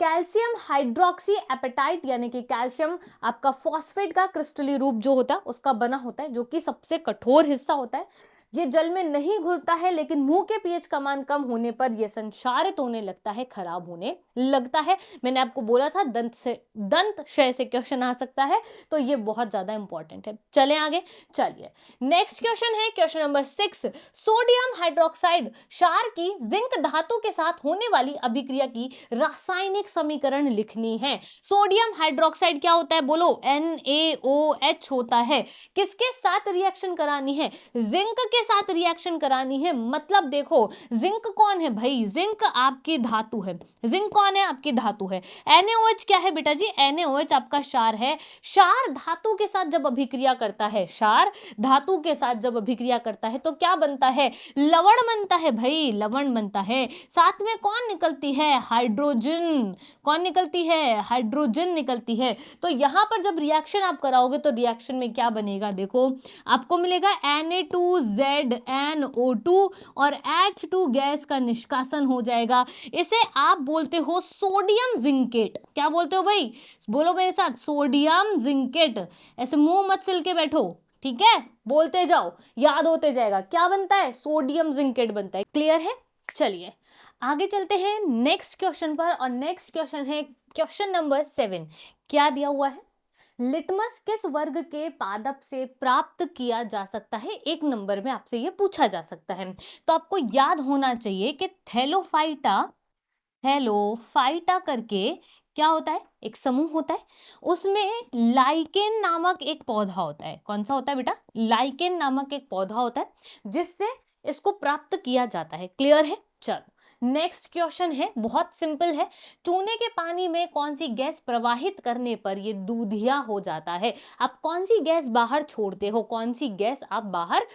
कैल्शियम हाइड्रोक्सी एपेटाइट यानी कि कैल्शियम आपका फॉस्फेट का क्रिस्टली रूप जो होता है उसका बना होता है, जो कि सबसे कठोर हिस्सा होता है। ये जल में नहीं घुलता है, लेकिन मुंह के पीएच का मान कम होने पर यह संक्षारित होने लगता है, खराब होने लगता है। मैंने आपको बोला था दंत क्षय से क्वेश्चन आ सकता है, तो ये बहुत ज्यादा इंपॉर्टेंट है। चले आगे, चलिए नेक्स्ट क्वेश्चन है क्वेश्चन नंबर 6। सोडियम हाइड्रोक्साइड क्षार की जिंक धातु के साथ होने वाली अभिक्रिया की रासायनिक समीकरण लिखनी है। सोडियम हाइड्रोक्साइड क्या होता है, बोलो, NaOH होता है। किसके साथ रिएक्शन करानी है, जिंक के के साथ रिएक्शन करानी है। मतलब देखो जिंक कौन है भाई, जिंक आपकी धातु है, जिंक कौन है आपकी धातु है। NaOH क्या है बेटा जी, NaOH आपका क्षार है। क्षार धातु के साथ जब अभिक्रिया करता है, क्षार धातु के साथ जब अभिक्रिया करता है तो क्या बनता है, लवण बनता है भाई, लवण बनता है। साथ में कौन निकलती है, हाइड्रोजन, कौन निकलती है, हाइड्रोजन निकलती है। तो यहां पर जब रिएक्शन आप कराओगे तो रिएक्शन में क्या बनेगा, देखो आपको मिलेगा Na2ZnO2 और H2 गैस का निष्कासन हो जाएगा। इसे आप बोलते हो सोडियम जिंकेट। क्या बोलते हो भाई, बोलो मेरे साथ, सोडियम जिंकेट। ऐसे मुंह मत सिल के बैठो, ठीक है, बोलते जाओ, याद होते जाएगा। क्या बनता है, सोडियम जिंकेट बनता है। क्लियर है, चलिए आगे चलते हैं नेक्स्ट क्वेश्चन पर। और नेक्स्ट क्वेश्चन है क्वेश्चन नंबर 7। क्या दिया हुआ है, लिटमस किस वर्ग के पादप से प्राप्त किया जा सकता है, एक नंबर में आपसे ये पूछा जा सकता है। तो आपको याद होना चाहिए कि थैलोफाइटा, थैलोफाइटा करके क्या होता है, एक समूह होता है, उसमें लाइकेन नामक एक पौधा होता है। कौन सा होता है बेटा, लाइकेन नामक एक पौधा होता है जिससे इसको प्राप्त किया जाता है। क्लियर है, चलो नेक्स्ट क्वेश्चन है, बहुत सिंपल है। चूने के पानी में कौन सी गैस प्रवाहित करने पर ये दूधिया हो जाता है। आप कौन सी गैस बाहर छोड़ते हो, कौन सी गैस आप बाहर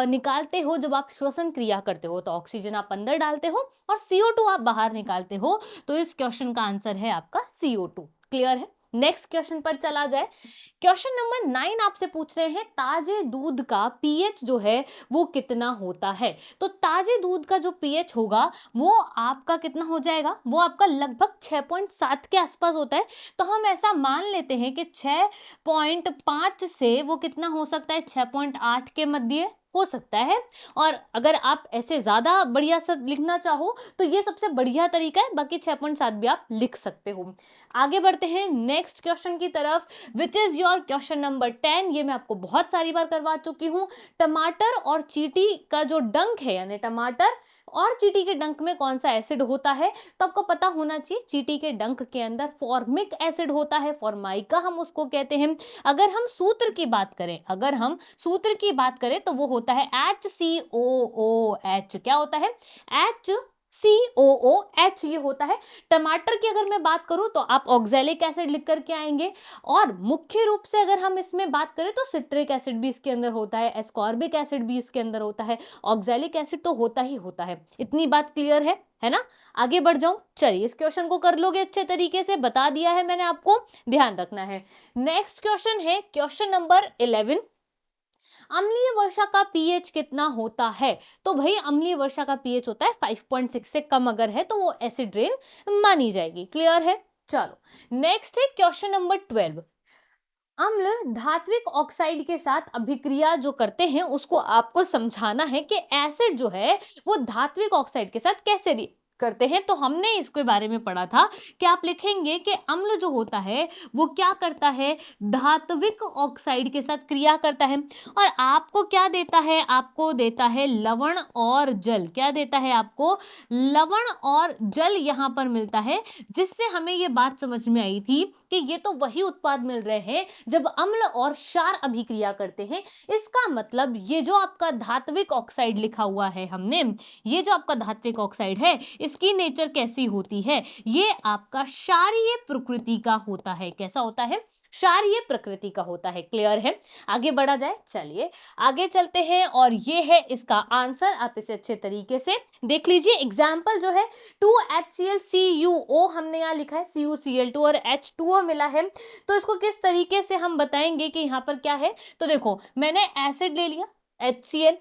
निकालते हो जब आप श्वसन क्रिया करते हो। तो ऑक्सीजन आप अंदर डालते हो और CO2 आप बाहर निकालते हो। तो इस क्वेश्चन का आंसर है आपका CO2। क्लियर है, नेक्स्ट क्वेश्चन पर चला जाए। क्वेश्चन नंबर 9 आपसे पूछ रहे हैं ताजे दूध का पीएच जो है वो कितना होता है। तो ताजे दूध का जो पीएच होगा वो आपका कितना हो जाएगा, वो आपका लगभग 6.7 के आसपास होता है। तो हम ऐसा मान लेते हैं कि 6.5 से वो कितना हो सकता है, 6.8 के मध्य हो सकता है। और अगर आप ऐसे ज्यादा बढ़िया सा लिखना चाहो तो ये सबसे बढ़िया तरीका है, बाकी 6.7 भी आप लिख सकते हो। आगे बढ़ते हैं नेक्स्ट क्वेश्चन की तरफ, which is your question number 10। ये मैं आपको बहुत सारी बार करवा चुकी हूँ। टमाटर और चींटी का जो डंक है, यानी टमाटर और चींटी के डंक में कौन सा एसिड होता है। तो आपको पता होना चाहिए चींटी के डंक के अंदर फॉर्मिक एसिड होता है, फॉर्माइका हम उसको कहते हैं। अगर हम सूत्र की बात करें, अगर हम सूत्र की बात करें तो वो होता है HCOOH। क्या होता है, HCOOH ये होता है। टमाटर की अगर मैं बात करूं तो आप ऑक्सैलिक एसिड लिख करके आएंगे। और मुख्य रूप से अगर हम इसमें बात करें तो सिट्रिक एसिड भी इसके अंदर होता है, एस्कॉर्बिक एसिड भी इसके अंदर होता है, ऑक्सैलिक एसिड तो होता ही होता है। इतनी बात क्लियर है ना। आगे बढ़ जाऊं, चलिए इस क्वेश्चन को कर लोगे अच्छे तरीके से, बता दिया है मैंने आपको, ध्यान रखना है। नेक्स्ट क्वेश्चन है क्वेश्चन नंबर 11। अम्लीय वर्षा का पीएच कितना होता है। तो भाई अम्लीय वर्षा का पीएच होता है 5.6 से कम अगर है तो वो एसिड रेन मानी जाएगी। क्लियर है, चलो नेक्स्ट है क्वेश्चन नंबर 12। अम्ल धात्विक ऑक्साइड के साथ अभिक्रिया जो करते हैं उसको आपको समझाना है कि एसिड जो है वो धात्विक ऑक्साइड के साथ कैसे करते हैं। तो हमने इसके बारे में पढ़ा था कि आप लिखेंगे कि अम्ल जो होता है वो क्या करता है, धात्विक ऑक्साइड के साथ क्रिया करता है। और आपको क्या देता है, आपको देता है लवण और जल। क्या देता है आपको, लवण और जल यहाँ पर मिलता है। जिससे हमें ये बात समझ में आई थी कि ये तो वही उत्पाद मिल रहे हैं जब अम्ल और क्षार अभिक्रिया करते हैं। इसका मतलब ये जो आपका धात्विक ऑक्साइड लिखा हुआ है हमने, ये जो आपका धात्विक ऑक्साइड है इसकी नेचर कैसी होती है, ये आपका क्षारीय प्रकृति का होता है। कैसा होता है, क्षारीय प्रकृति का होता है। क्लियर है, आगे बढ़ा जाए, चलिए आगे चलते हैं। और ये है इसका आंसर, आप इसे अच्छे तरीके से देख लीजिए। एग्जाम्पल जो है 2HClCuO हमने यहाँ लिखा है, CuCl2 और H2O मिला है। तो इसको किस तरीके से हम बताएंगे कि यहाँ पर क्या है। तो देखो मैंने एसिड ले लिया HCl,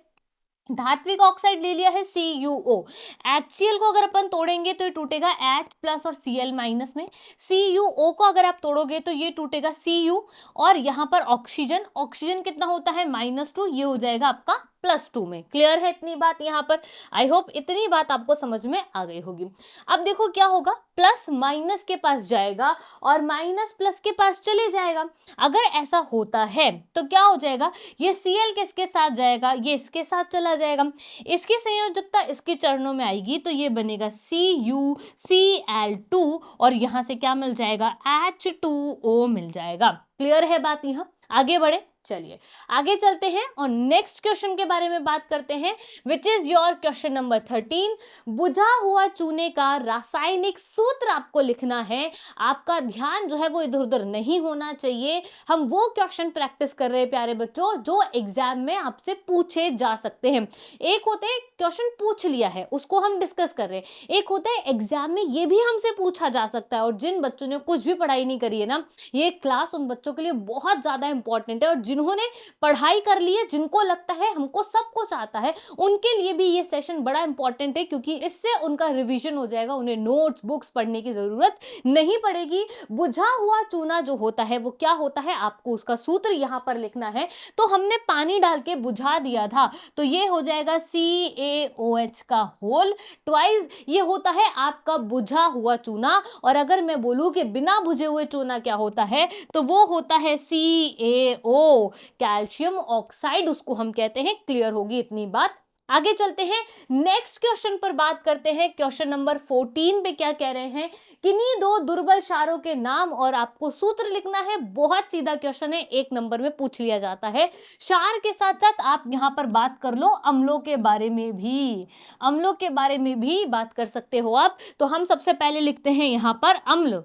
धात्विक ऑक्साइड ले लिया है CuO। HCl को अगर अपन तोड़ेंगे तो ये टूटेगा H प्लस और Cl माइनस में। CuO को अगर आप तोड़ोगे तो ये टूटेगा Cu। और यहाँ पर ऑक्सीजन, ऑक्सीजन कितना होता है -2, ये हो जाएगा आपका +2 में। क्लियर है इतनी बात यहाँ पर, आई होप इतनी बात आपको समझ में आ गई होगी। अब देखो क्या होगा, प्लस माइनस के पास जाएगा और माइनस प्लस के पास चले जाएगा। अगर ऐसा होता है तो क्या हो जाएगा, ये Cl किसके साथ जाएगा, ये इसके साथ चला जाएगा। इसकी संयोजकता इसके चरणों में आएगी तो ये बनेगा CuCl2 और यहां से क्या मिल जाएगा, H2O मिल जाएगा। क्लियर है बात, यहाँ आगे बढ़े, चलिए आगे चलते हैं और नेक्स्ट क्वेश्चन के बारे में बात करते हैं, which is your question number 13। बुझा हुआ चूने का रासायनिक सूत्र आपको लिखना है। आपका ध्यान जो है वो इधर उधर नहीं होना चाहिए। हम वो क्वेश्चन प्रैक्टिस कर रहे हैं प्यारे बच्चों जो एग्जाम में आपसे पूछे जा सकते हैं। एक होते हैं क्वेश्चन पूछ लिया है उसको हम डिस्कस कर रहे हैं, एक होता है एग्जाम में ये भी हमसे पूछा जा सकता है। और जिन बच्चों ने कुछ भी पढ़ाई नहीं करी है ना, ये क्लास उन बच्चों के लिए बहुत ज्यादा इंपॉर्टेंट है। और जिन्होंने पढ़ाई कर ली है, जिनको लगता है हमको सब कुछ आता है, उनके लिए भी ये सेशन बड़ा इंपॉर्टेंट है, क्योंकि इससे उनका रिवीजन हो जाएगा, उन्हें नोट्स बुक्स पढ़ने की जरूरत नहीं पड़ेगी। बुझा हुआ चूना जो होता है वो क्या होता है, आपको उसका सूत्र यहां पर लिखना है। तो हमने पानी डाल के बुझा दिया था, तो ये हो जाएगा CaOH का होल ट्वाइस, ये होता है आपका बुझा हुआ चूना। और अगर मैं बोलूं कि बिना बुझे हुए चूना क्या होता है, तो वो होता है CaO, कैल्शियम ऑक्साइड उसको हम कहते हैं। क्लियर होगी इतनी बात। आगे चलते हैं, नेक्स्ट क्वेश्चन पर बात करते हैं। क्वेश्चन नंबर 14 पे क्या कह रहे हैं, किन्हीं दो दुर्बल क्षारों के नाम और आपको सूत्र लिखना है। बहुत सीधा क्वेश्चन है, एक नंबर में पूछ लिया जाता है। क्षार के साथ साथ आप यहां पर बात कर लो अम्लों के बारे में भी, अम्लों के बारे में भी बात कर सकते हो आप। तो हम सबसे पहले लिखते हैं यहां पर अम्ल।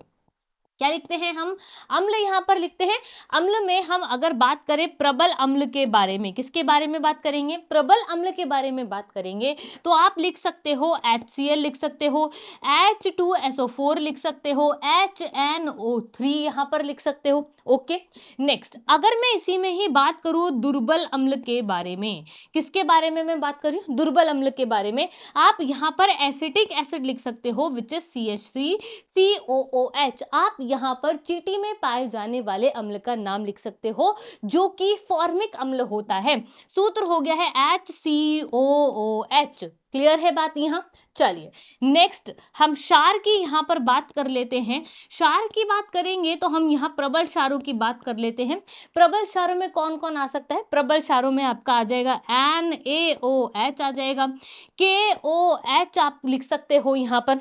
क्या लिखते हैं हम, अम्ल यहां पर लिखते हैं। अम्ल में हम अगर बात करें प्रबल अम्ल के बारे में, किसके बारे में बात करेंगे, प्रबल अम्ल के बारे में बात करेंगे, तो आप लिख सकते हो HCl लिख सकते हो, H2SO4 लिख सकते हो, HNO3 यहां पर लिख सकते हो। ओके, नेक्स्ट अगर मैं इसी में ही बात करूं दुर्बल अम्ल के बारे में, किसके बारे में मैं बात कर रही हूं, दुर्बल अम्ल के बारे में, आप यहां पर एसिटिक एसिड लिख सकते हो विच इज CH3COOH। आप यहां पर चींटी में पाए जाने वाले अम्ल का नाम लिख सकते हो जो कि फॉर्मिक अम्ल होता है। सूत्र हो गया है HCOOH। क्लियर है बात यहां। चलिए नेक्स्ट हम क्षार की यहां पर बात कर लेते हैं। क्षार की बात करेंगे तो हम यहां प्रबल क्षारों की बात कर लेते हैं। प्रबल क्षारों में कौन कौन आ सकता है, प्रबल क्षारों में आपका आ जाएगा NaOH आ जाएगा, KOH आप लिख सकते हो यहां पर,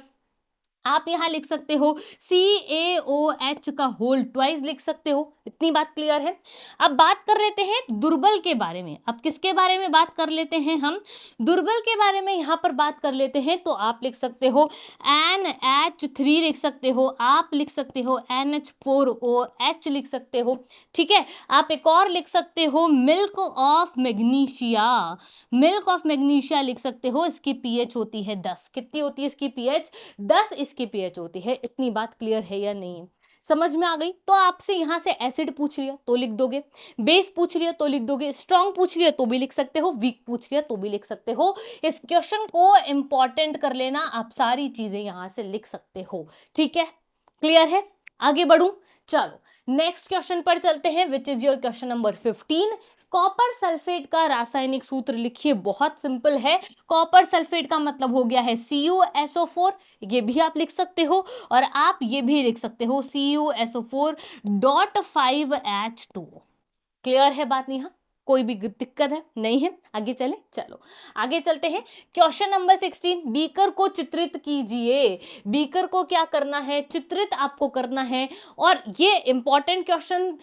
आप यहां लिख सकते हो CaOH का होल ट्वाइस लिख सकते हो। इतनी बात क्लियर है। अब बात कर लेते हैं दुर्बल के बारे में। अब किसके बारे में बात कर लेते हैं हम, दुर्बल के बारे में यहां पर बात कर लेते हैं। तो आप लिख सकते हो NH3 लिख सकते हो, आप लिख सकते हो NH4OH लिख सकते हो। ठीक है, आप एक और लिख सकते हो milk of magnesia, milk of magnesia लिख सकते हो। इसकी पीएच होती है 10। कितनी होती है इसकी पीएच, 10 इसकी पीएच होती है। इतनी बात क्लियर है या नहीं, समझ में आ गई। तो आपसे यहां से एसिड पूछ लिया तो लिख दोगे, बेस पूछ लिया तो लिख दोगे, स्ट्रॉन्ग पूछ लिया तो भी लिख सकते हो, वीक पूछ लिया तो भी लिख सकते हो। इस क्वेश्चन को इंपॉर्टेंट कर लेना, आप सारी चीजें यहां से लिख सकते हो। ठीक है, क्लियर है। आगे बढ़ूं, चलो नेक्स्ट क्वेश्चन पर चलते हैं which is your question number 15। Copper sulphate का रासायनिक सूत्र लिखिए, बहुत सिंपल है। कॉपर सल्फेट का मतलब हो गया है CuSO4, ये भी आप लिख सकते हो। और आप ये भी लिख सकते हो CuSO4.5H2। क्लियर है बात यहाँ, कोई भी दिक्कत है नहीं है। आगे चले, चलो आगे चलते हैं। क्वेश्चन नंबर 16, बीकर को चित्रित कीजिए। बीकर को क्या करना है, चित्रित आपको करना है। और ये इंपॉर्टेंट क्वेश्चन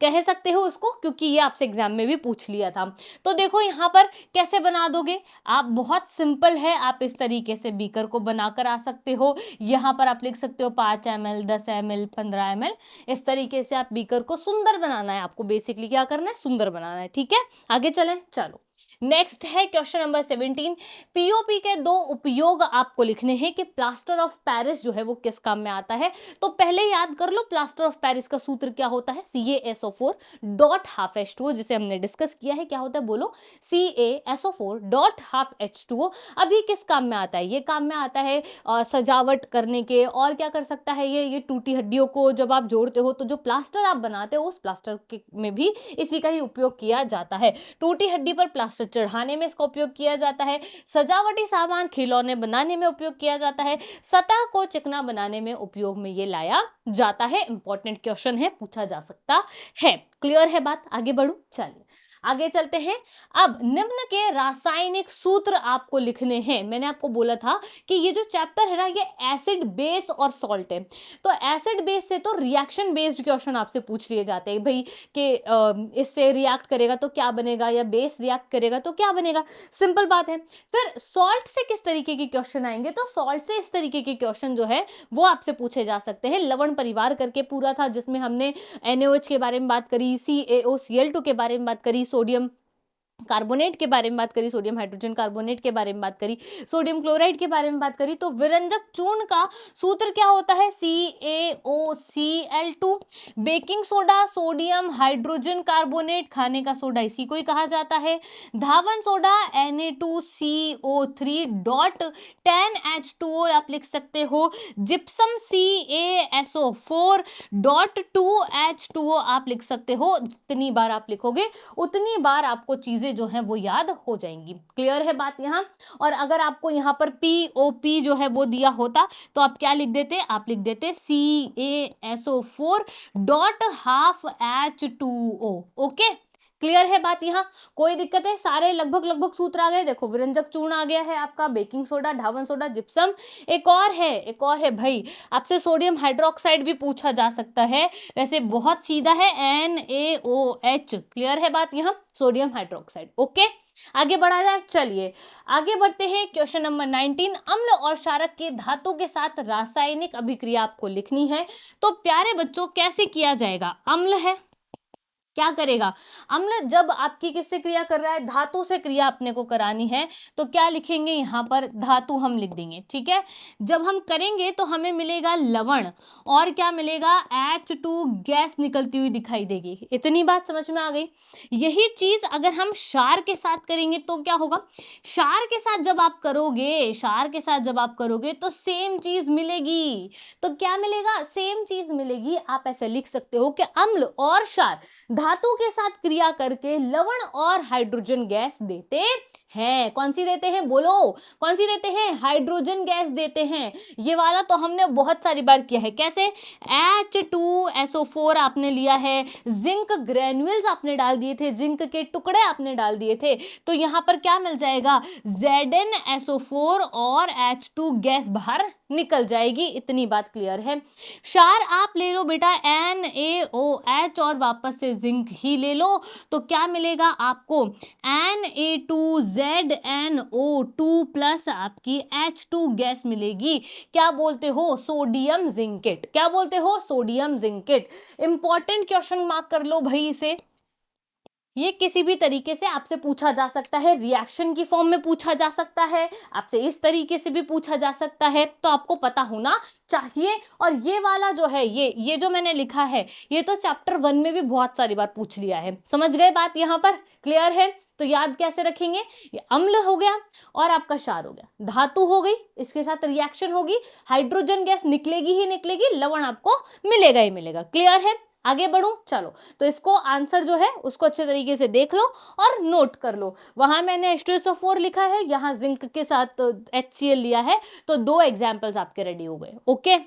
कह सकते हो उसको, क्योंकि ये आपसे एग्जाम में भी पूछ लिया था। तो देखो यहाँ पर कैसे बना दोगे आप, बहुत सिंपल है। आप इस तरीके से बीकर को बनाकर आ सकते हो। यहाँ पर आप लिख सकते हो 5 ml 10 ml 15 ml। इस तरीके से आप बीकर को सुंदर बनाना है, आपको बेसिकली क्या करना है, सुंदर बनाना है। ठीक है, आगे चलें, चलो नेक्स्ट है क्वेश्चन नंबर 17। पीओपी के दो उपयोग आपको लिखने हैं कि प्लास्टर ऑफ पेरिस जो है वो किस काम में आता है। तो पहले याद कर लो प्लास्टर ऑफ पेरिस का सूत्र क्या होता है, CaSO4.12H2O, जिसे हमने डिस्कस किया है। क्या होता है बोलो, CaSO4.12H2O। अभी किस काम में आता है, ये काम में आता है सजावट करने के। और क्या कर सकता है ये टूटी हड्डियों को जब आप जोड़ते हो तो जो प्लास्टर आप बनाते हो उस प्लास्टर में भी इसी का ही उपयोग किया जाता है। टूटी हड्डी पर प्लास्टर चढ़ाने में इसका उपयोग किया जाता है, सजावटी सामान खिलौने बनाने में उपयोग किया जाता है, सतह को चिकना बनाने में उपयोग में ये लाया जाता है। इंपॉर्टेंट क्वेश्चन है, पूछा जा सकता है। क्लियर है बात, आगे बढ़ू, चलिए आगे चलते हैं। अब निम्न के रासायनिक सूत्र आपको लिखने हैं। मैंने आपको बोला था कि ये जो चैप्टर है ना, ये एसिड बेस और सॉल्ट है। तो एसिड बेस से तो रिएक्शन बेस्ड क्वेश्चन आपसे पूछ लिए जाते हैं भाई, कि इससे रिएक्ट करेगा तो क्या बनेगा, या बेस रिएक्ट करेगा तो क्या बनेगा, सिंपल बात है। फिर सॉल्ट से किस तरीके के क्वेश्चन आएंगे, तो सॉल्ट से इस तरीके के क्वेश्चन जो है वो आपसे पूछे जा सकते हैं। लवण परिवार करके पूरा था, जिसमें हमने NaOH के बारे में बात करी, CaOCl2 के बारे में बात करी, सोडियम कार्बोनेट के बारे में बात करी, सोडियम हाइड्रोजन कार्बोनेट के बारे में बात करी, सोडियम क्लोराइड के बारे में बात करी। तो विरंजक चूर्ण का सूत्र क्या होता है, CaOCl2। Baking soda sodium hydrogen carbonate, खाने का सोडा इसी को ही कहा जाता है। धावन सोडा Na2CO3 डॉट 10H2O आप लिख सकते हो। जिप्सम CaSO4 डॉट 2H2O आप लिख सकते हो। जितनी बार आप लिखोगे उतनी बार आपको चीजें जो है वो याद हो जाएंगी। क्लियर है बात यहाँ। और अगर आपको यहाँ पर POP जो है वो दिया होता तो आप क्या लिख देते, आप लिख देते CaSO4 dot half H2O। Okay, clear है बात यहाँ, कोई दिक्कत है, सारे लगभग सूत्र आ गए। देखो विरंजक चूर्ण आ गया है आपका, बेकिंग सोडा, धावन सोडा, जिप्सम। एक और है भाई, आपसे सोडियम हाइड्रोक्साइड भी पूछा जा सकता है। वैसे बहुत सीधा है, NaOH। क्लियर है बात यहाँ, सोडियम हाइड्रोक्साइड। ओके, आगे बढ़ा जाए। चलिए आगे बढ़ते हैं। क्वेश्चन नंबर 19, अम्ल और क्षारक के धातु के साथ रासायनिक अभिक्रिया आपको लिखनी है। तो प्यारे बच्चों कैसे किया जाएगा, अम्ल है, क्या करेगा अम्ल, जब आपकी किससे क्रिया कर रहा है, धातु से क्रिया अपने को करानी है, तो क्या लिखेंगे यहाँ पर, धातु हम लिख देंगे। ठीक है, जब हम करेंगे तो हमें मिलेगा लवण, और क्या मिलेगा, H2 गैस निकलती हुई दिखाई देगी। इतनी बात समझ में आ गई। यही चीज अगर हम क्षार के साथ करेंगे तो क्या होगा, क्षार के साथ जब आप करोगे, क्षार के साथ जब आप करोगे तो सेम चीज मिलेगी। तो क्या मिलेगा, सेम चीज मिलेगी। आप ऐसे लिख सकते हो कि अम्ल और क्षार धातु के साथ क्रिया करके लवण और हाइड्रोजन गैस देते हैं। कौन सी देते हैं, बोलो कौन सी देते हैं, हाइड्रोजन गैस देते हैं। ये वाला तो हमने बहुत सारी बार किया है। कैसे, H2SO4 आपने लिया है, जिंक ग्रेन्यूल्स आपने डाल दिए थे, जिंक के टुकड़े आपने डाल दिए थे, तो यहां पर क्या मिल जाएगा, ZnSO4 और H2 गैस बाहर निकल जाएगी। इतनी बात क्लियर है। क्षार आप ले लो बेटा NaOH और वापस से जिंक ही ले लो, तो क्या मिलेगा आपको, Na2ZnO2 प्लस आपकी H2 गैस मिलेगी। क्या बोलते हो, सोडियम जिंकेट। क्या बोलते हो, sodium zincate. Important question mark कर लो भाई इसे। ये किसी भी तरीके से आपसे पूछा जा सकता है, रिएक्शन की फॉर्म में पूछा जा सकता है, आपसे इस तरीके से भी पूछा जा सकता है, तो आपको पता होना चाहिए। और ये वाला जो है, ये जो मैंने लिखा है, ये तो चैप्टर 1 में भी बहुत सारी बार पूछ लिया है। समझ गए बात यहाँ पर, क्लियर है। तो याद कैसे रखेंगे, ये अम्ल हो गया और आपका क्षार हो गया, धातु हो गई, इसके साथ रिएक्शन होगी, हाइड्रोजन गैस निकलेगी ही निकलेगी, लवण आपको मिलेगा ही मिलेगा। क्लियर है, आगे बढ़ूं, चलो। तो इसको आंसर जो है उसको अच्छे तरीके से देख लो और नोट कर लो। वहां मैंने H2SO4 लिखा है, यहाँ जिंक के साथ HCl लिया है, तो 2 एग्जाम्पल्स आपके रेडी हो गए। ओके,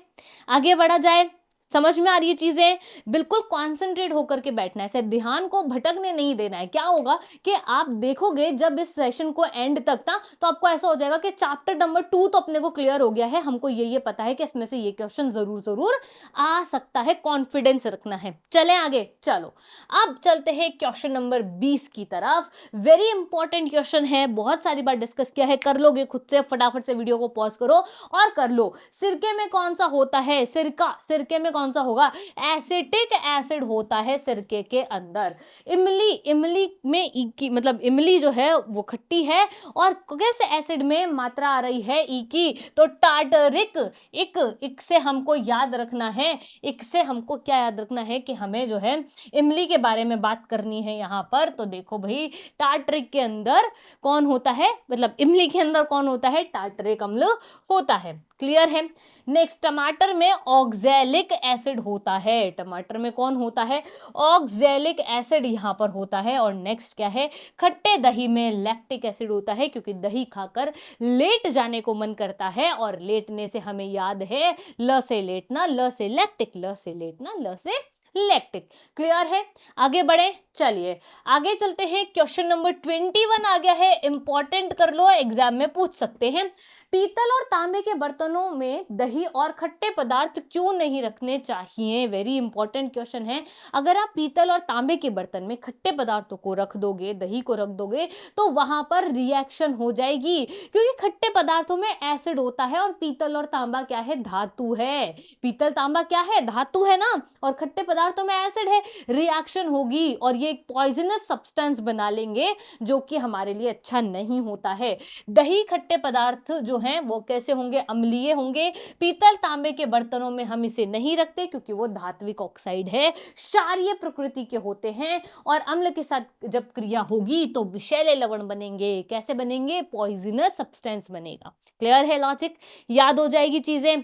आगे बढ़ा जाए। समझ में आ रही है चीजें, बिल्कुल कॉन्सेंट्रेट होकर के बैठना है, सिर्फ ध्यान को भटकने नहीं देना है। क्या होगा कि आप देखोगे जब इस सेशन को एंड तक ना, तो आपको ऐसा हो जाएगा कि चैप्टर नंबर 2 तो अपने को क्लियर हो गया है, हमको ये पता है कि इसमें से ये क्वेश्चन जरूर आ सकता है, कॉन्फिडेंस रखना है। चले आगे, चलो अब चलते हैं क्वेश्चन नंबर 20 की तरफ। वेरी इंपॉर्टेंट क्वेश्चन है, बहुत सारी बार डिस्कस किया है, कर लोगे खुद से, फटाफट से वीडियो को पॉज करो और कर लो। सिरके में कौन सा होता है, सिरके में कौन सा होगा, एसिटिक एसिड होता है सिरके के अंदर। इमली में ई की, मतलब इमली जो है वो खट्टी है, और किस एसिड में मात्रा आ रही है, ई की, तो टार्टरिक। इक से हमको याद रखना है, इक से हमको क्या याद रखना है कि हमें जो है इमली के बारे में बात करनी है यहाँ पर। तो देखो भाई, टार्टरिक के अंदर कौन होता है, मतलब इमली के अंदर कौन होता है, टार्टरिक अम्ल होता है। क्लियर है। नेक्स्ट, टमाटर में ऑक्सैलिक एसिड होता है, टमाटर में कौन होता है, ऑक्सैलिक एसिड यहाँ पर होता है। और नेक्स्ट क्या है, खट्टे दही में लैक्टिक एसिड होता है, क्योंकि दही खाकर लेट जाने को मन करता है, और लेटने से हमें याद है ल से लेटना, ल से लैक्टिक, ल से लेटना, ल से लैक्टिक। क्लियर है? आगे बढ़े, चलिए आगे चलते हैं। क्वेश्चन नंबर 21 आ गया है, इंपॉर्टेंट कर लो, एग्जाम में पूछ सकते हैं। पीतल और तांबे के बर्तनों में दही और खट्टे पदार्थ क्यों नहीं रखने चाहिए? वेरी इंपॉर्टेंट क्वेश्चन है। अगर आप पीतल और तांबे के बर्तन में खट्टे पदार्थों को रख दोगे, दही को रख दोगे, तो वहां पर रिएक्शन हो जाएगी, क्योंकि खट्टे पदार्थों में एसिड होता है और पीतल और तांबा क्या है? धातु है। पीतल तांबा क्या है? धातु है ना, और खट्टे पदार्थों में एसिड है, रिएक्शन होगी और ये एक पॉइजनस सब्सटेंस बना लेंगे, जो कि हमारे लिए अच्छा नहीं होता है। दही खट्टे पदार्थ जो हैं वो कैसे होंगे? अम्लीय होंगे। पीतल तांबे के बर्तनों में हम इसे नहीं रखते, क्योंकि वो धात्विक ऑक्साइड है, क्षारीय प्रकृति के होते हैं, और अम्ल के साथ जब क्रिया होगी तो विषैले लवण बनेंगे। कैसे बनेंगे? पॉइजनस सब्सटेंस बनेगा। क्लियर है लॉजिक? याद हो जाएगी चीजें।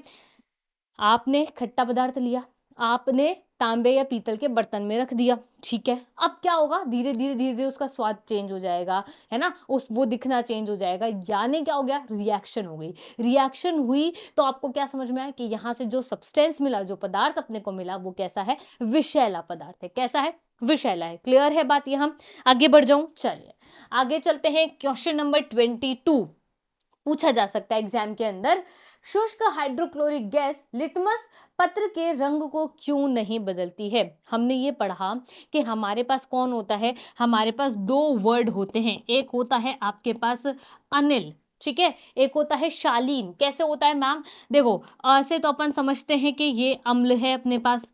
आपने खट्टा पदार्थ लिया, आपने तांबे या पीतल के बर्तन में रख दिया, ठीक है। अब क्या होगा? धीरे धीरे धीरे धीरे उसका स्वाद चेंज हो जाएगा, है ना, उस वो दिखना चेंज हो जाएगा, यानी क्या हो गया? रिएक्शन हो गई। रिएक्शन हुई तो आपको क्या समझ में आया कि यहाँ से जो सब्सटेंस मिला, जो पदार्थ अपने को मिला, वो कैसा है? विषैला पदार्थ है। कैसा है? विषैला है। क्लियर है बात? यहाँ आगे बढ़ जाऊं, चलिए आगे चलते हैं। क्वेश्चन नंबर 22 पूछा जा सकता है एग्जाम के अंदर। शुष्क हाइड्रोक्लोरिक गैस लिटमस पत्र के रंग को क्यों नहीं बदलती है? हमने ये पढ़ा कि हमारे पास कौन होता है? हमारे पास दो वर्ड होते हैं। एक होता है आपके पास अनिल, ठीक है, एक होता है शालीन। कैसे होता है मैम? देखो, अ से तो अपन समझते हैं कि ये अम्ल है अपने पास।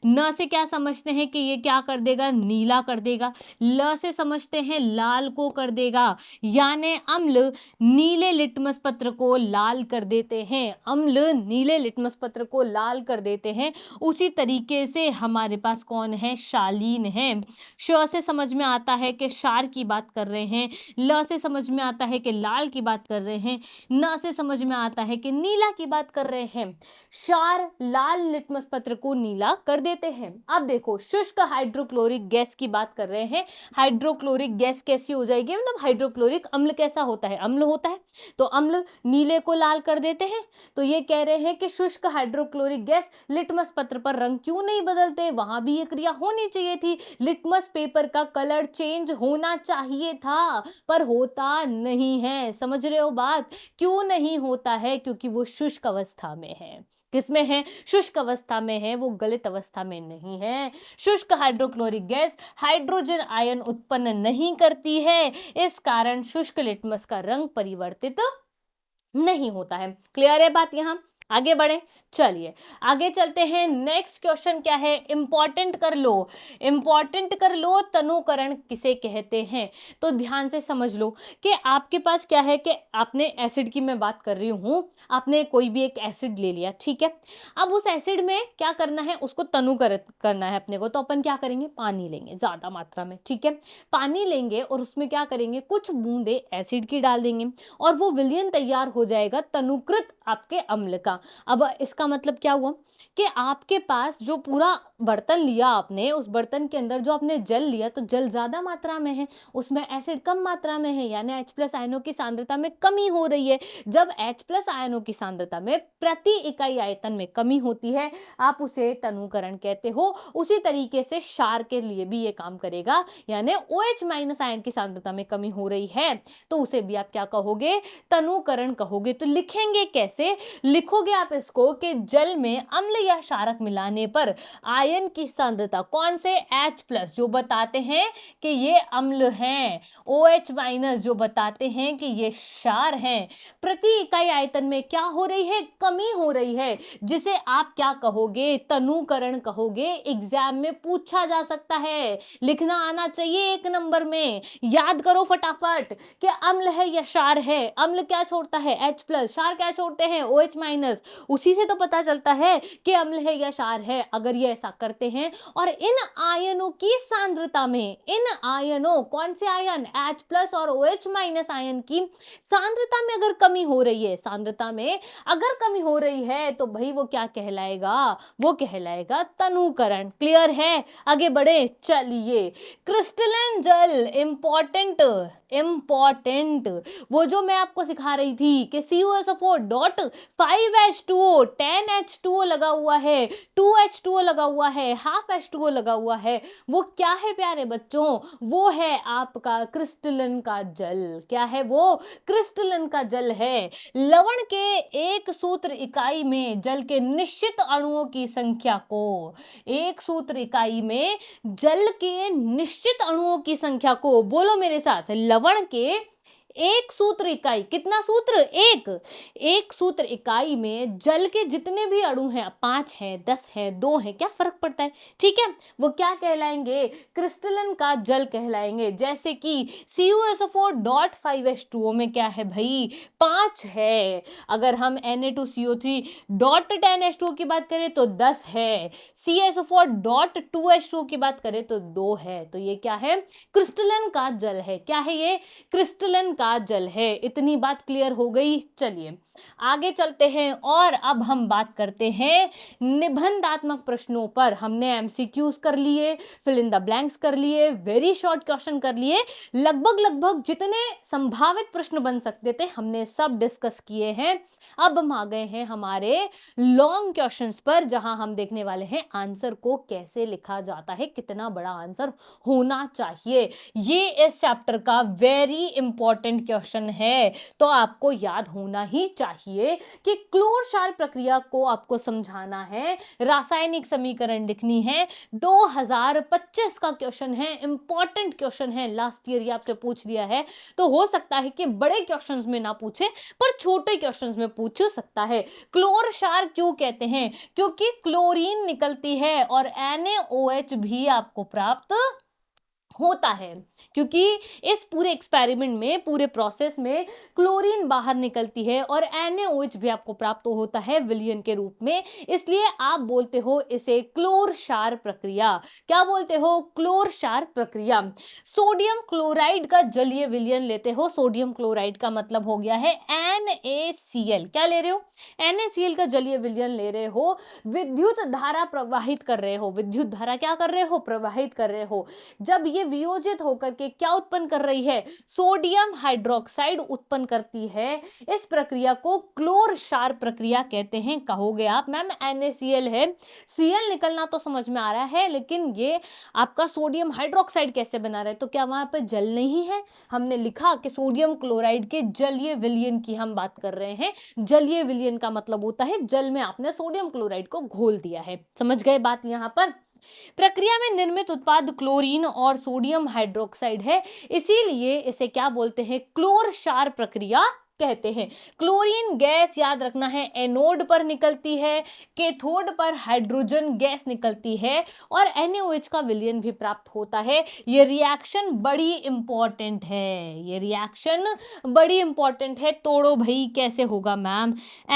न से क्या समझते हैं कि ये क्या कर देगा? नीला कर देगा। ल से समझते हैं लाल को कर देगा, यानी अम्ल नीले लिटमस पत्र को लाल कर देते हैं। अम्ल नीले लिटमस पत्र को लाल कर देते हैं। उसी तरीके से हमारे पास कौन है? शालीन है। श से समझ में आता है कि क्षार की बात कर रहे हैं। ल से समझ में आता है कि लाल की बात कर रहे हैं। न से समझ में आता है कि नीला की बात कर रहे हैं। क्षार लाल लिटमस पत्र को नीला कर देते हैं। अब देखो, शुष्क हाइड्रोक्लोरिक गैस की बात कर रहे हैं। हाइड्रोक्लोरिक गैस कैसी हो जाएगी? मतलब हाइड्रोक्लोरिक अम्ल कैसा होता है? अम्ल होता है, तो अम्ल नीले को लाल कर देते हैं। तो ये कह रहे हैं कि शुष्क हाइड्रोक्लोरिक गैस लिटमस पत्र पर रंग क्यों नहीं बदलते? वहां भी ये क्रिया होनी चाहिए थी, लिटमस पेपर का कलर चेंज होना चाहिए था, पर होता नहीं है। समझ रहे हो बात? क्यों नहीं होता है? क्योंकि वो शुष्क अवस्था में है। किसमें है? शुष्क अवस्था में है, वो गलित अवस्था में नहीं है। शुष्क हाइड्रोक्लोरिक गैस हाइड्रोजन आयन उत्पन्न नहीं करती है, इस कारण शुष्क लिटमस का रंग परिवर्तित नहीं होता है। क्लियर है बात? यहां आगे बढ़े, चलिए आगे चलते हैं। नेक्स्ट क्वेश्चन क्या है? इंपॉर्टेंट कर लो, इंपॉर्टेंट कर लो। तनुकरण किसे कहते हैं? तो ध्यान से समझ लो कि आपके पास क्या है कि आपने एसिड की मैं बात कर रही हूं, आपने कोई भी एक एसिड ले लिया, ठीक है। अब उस एसिड में क्या करना है? उसको तनुकरण करना है अपने को, तो अपन क्या करेंगे? पानी लेंगे ज्यादा मात्रा में, ठीक है। पानी लेंगे और उसमें क्या करेंगे? कुछ बूंदे एसिड की डाल देंगे और वो विलयन तैयार हो जाएगा तनुकृत आपके अम्ल का। अब इसका मतलब क्या हुआ कि आपके पास जो पूरा बर्तन लिया आपने, उस बर्तन के अंदर जो आपने जल लिया, तो जल ज्यादा मात्रा में है, उसमें एसिड कम मात्रा में है, यानी H+ आयनों की सांद्रता में कमी हो रही है। जब H+ आयनों की सांद्रता में प्रति इकाई आयतन में कमी होती है, आप उसे तनुकरण कहते हो। उसी तरीके से क्षार के लिए भी ये काम करेगा, यानी OH- आयन की सांद्रता में कमी हो रही है, तो उसे भी आप क्या कहोगे? तनुकरण कहोगे। तो लिखेंगे कैसे? लिखोगे आप इसको कि जल में अम्ल या क्षारक मिलाने पर आयन की सांद्रता कौन से? H+ जो बताते हैं कि ये अम्ल हैं, OH- जो बताते हैं कि ये क्षार हैं, प्रति इकाई आयतन में क्या हो रही है? कमी हो रही है, जिसे आप क्या कहोगे? तनुकरण कहोगे। एग्जाम में पूछा जा सकता है, लिखना आना चाहिए 1 नंबर में। याद करो फटाफट कि अम्ल है या क्षार है। अम्ल क्या छोड़ता है? H+, क्षार क्या छोड़ते हैं? OH-। उसी से तो पता चलता है कि अम्ल है या क्षार है, अगर ये ऐसा करते हैं। और इन आयनों की सांद्रता में, इन आयनों, कौन से आयन? H+ और OH- आयन की सांद्रता में अगर कमी हो रही है, सांद्रता में अगर कमी हो रही है, तो भाई वो क्या कहलाएगा? वो कहलाएगा तनुकरण। क्लियर है? आगे बढ़े, चलिए। क्रिस्टलन जल, इंपॉर्टेंट इम्पॉर्टेंट, वो जो मैं आपको सिखा रही थी कि CuSO4 डॉट 5H2O 10H2O लगा हुआ है, 2H2O लगा हुआ है, हाफ H2O लगा हुआ है, वो क्या है प्यारे बच्चों? वो है आपका क्रिस्टलन का जल। क्या है वो? क्रिस्टलन का जल है। लवण के एक सूत्र इकाई में जल के निश्चित अणुओं की संख्या को, एक सूत्र इकाई में जल के निश्चित अणुओं की संख्या को, बोलो मेरे साथ, लवण के एक सूत्र इकाई, कितना सूत्र? एक सूत्र इकाई में जल के जितने भी अणु हैं, 5 है, 10 है, 2 है, क्या फर्क पड़ता है, ठीक है, वो क्या कहलाएंगे? क्रिस्टलन का जल कहलाएंगे। जैसे कि CuSO4 डॉट 5H2O में क्या है भाई? 5 है। अगर हम Na2CO3 डॉट 10H2O की बात करें तो 10 है। CSO4 डॉट 2H2O की बात करें तो 2 है। तो ये क्या है? क्रिस्टलन का जल है। क्या है ये? क्रिस्टलन का जल है। इतनी बात क्लियर हो गई। चलिए आगे चलते हैं और अब हम बात करते हैं निबंधात्मक प्रश्नों पर। हमने एमसीक्यूज कर लिए, फिल इन द ब्लैंक्स कर लिए, वेरी शॉर्ट क्वेश्चन कर लिए, लगभग जितने संभावित प्रश्न बन सकते थे हमने सब डिस्कस किए हैं। अब हम आ गए हैं हमारे लॉन्ग क्वेश्चंस पर, जहां हम देखने वाले हैं आंसर को कैसे लिखा जाता है, कितना बड़ा आंसर होना चाहिए। ये इस चैप्टर का वेरी इंपॉर्टेंट क्वेश्चन है, तो आपको याद होना ही चाहिए कि क्लोर क्षार प्रक्रिया को आपको समझाना है, रासायनिक समीकरण लिखनी है। 2025 का क्वेश्चन है, इंपॉर्टेंट क्वेश्चन है, लास्ट ईयर ये आपसे पूछ लिया है, तो हो सकता है कि बड़े क्वेश्चंस में ना पूछे पर छोटे क्वेश्चंस में पूछ सकता है। क्लोर क्षार क्यों कहते हैं? क्योंकि क्लोरीन निकलती है और NaOH भी आपको प्राप्त होता है, क्योंकि इस पूरे एक्सपेरिमेंट में, पूरे प्रोसेस में क्लोरीन बाहर निकलती है और NaOH भी आपको प्राप्त होता है विलयन के रूप में। इसलिए आप बोलते हो इसे क्लोर क्षार प्रक्रिया। क्या बोलते हो? क्लोर क्षार प्रक्रिया। सोडियम क्लोराइड का जलीय विलयन लेते हो। सोडियम क्लोराइड का मतलब हो गया है NaCl। क्या ले रहे हो? NaCl का जलीय विलयन ले रहे हो, विद्युत धारा प्रवाहित कर रहे हो। विद्युत धारा क्या कर रहे हो? प्रवाहित कर रहे हो। जब ये वियोजित होकर के क्या उत्पन्न कर रही है? सोडियम हाइड्रोक्साइड उत्पन्न करती है। इस प्रक्रिया को क्लोर क्षार प्रक्रिया कहते हैं। कहोगे आप मैम NaCl है, Cl निकलना तो समझ में आ रहा है, लेकिन ये आपका सोडियम हाइड्रोक्साइड कैसे बना रहा है? तो क्या वहां पर जल नहीं है? हमने लिखा कि सोडियम क्लोराइड के जलीय विलयन की हम बात कर रहे हैं। जलीय विलयन का मतलब होता है जल में आपने सोडियम क्लोराइड को घोल दिया है। समझ गए बात? यहां पर प्रक्रिया में निर्मित उत्पाद क्लोरीन और सोडियम हाइड्रोक्साइड है, इसीलिए इसे क्या बोलते हैं? क्लोर क्षार प्रक्रिया कहते हैं। क्लोरीन गैस याद रखना है एनोड पर निकलती है, कैथोड पर हाइड्रोजन गैस निकलती है और NaOH का विलयन भी प्राप्त होता है। ये रिएक्शन बड़ी इंपॉर्टेंट है, ये रिएक्शन बड़ी इंपॉर्टेंट है। तोड़ो भाई, कैसे होगा मैम?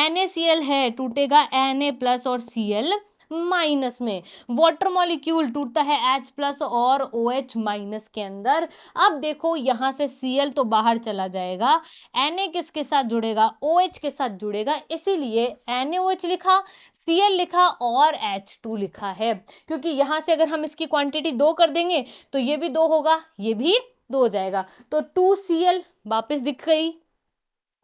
NaCl है, टूटेगा Na+ और Cl माइनस में। वाटर मॉलिक्यूल टूटता है H+ और OH- के अंदर। अब देखो यहां से Cl तो बाहर चला जाएगा, Na किसके साथ जुड़ेगा? OH के साथ जुड़ेगा, इसीलिए NaOH लिखा, Cl लिखा और H2 लिखा है। क्योंकि यहां से अगर हम इसकी क्वांटिटी 2 कर देंगे तो ये भी 2 होगा, ये भी 2 हो जाएगा, तो 2Cl वापस दिख गई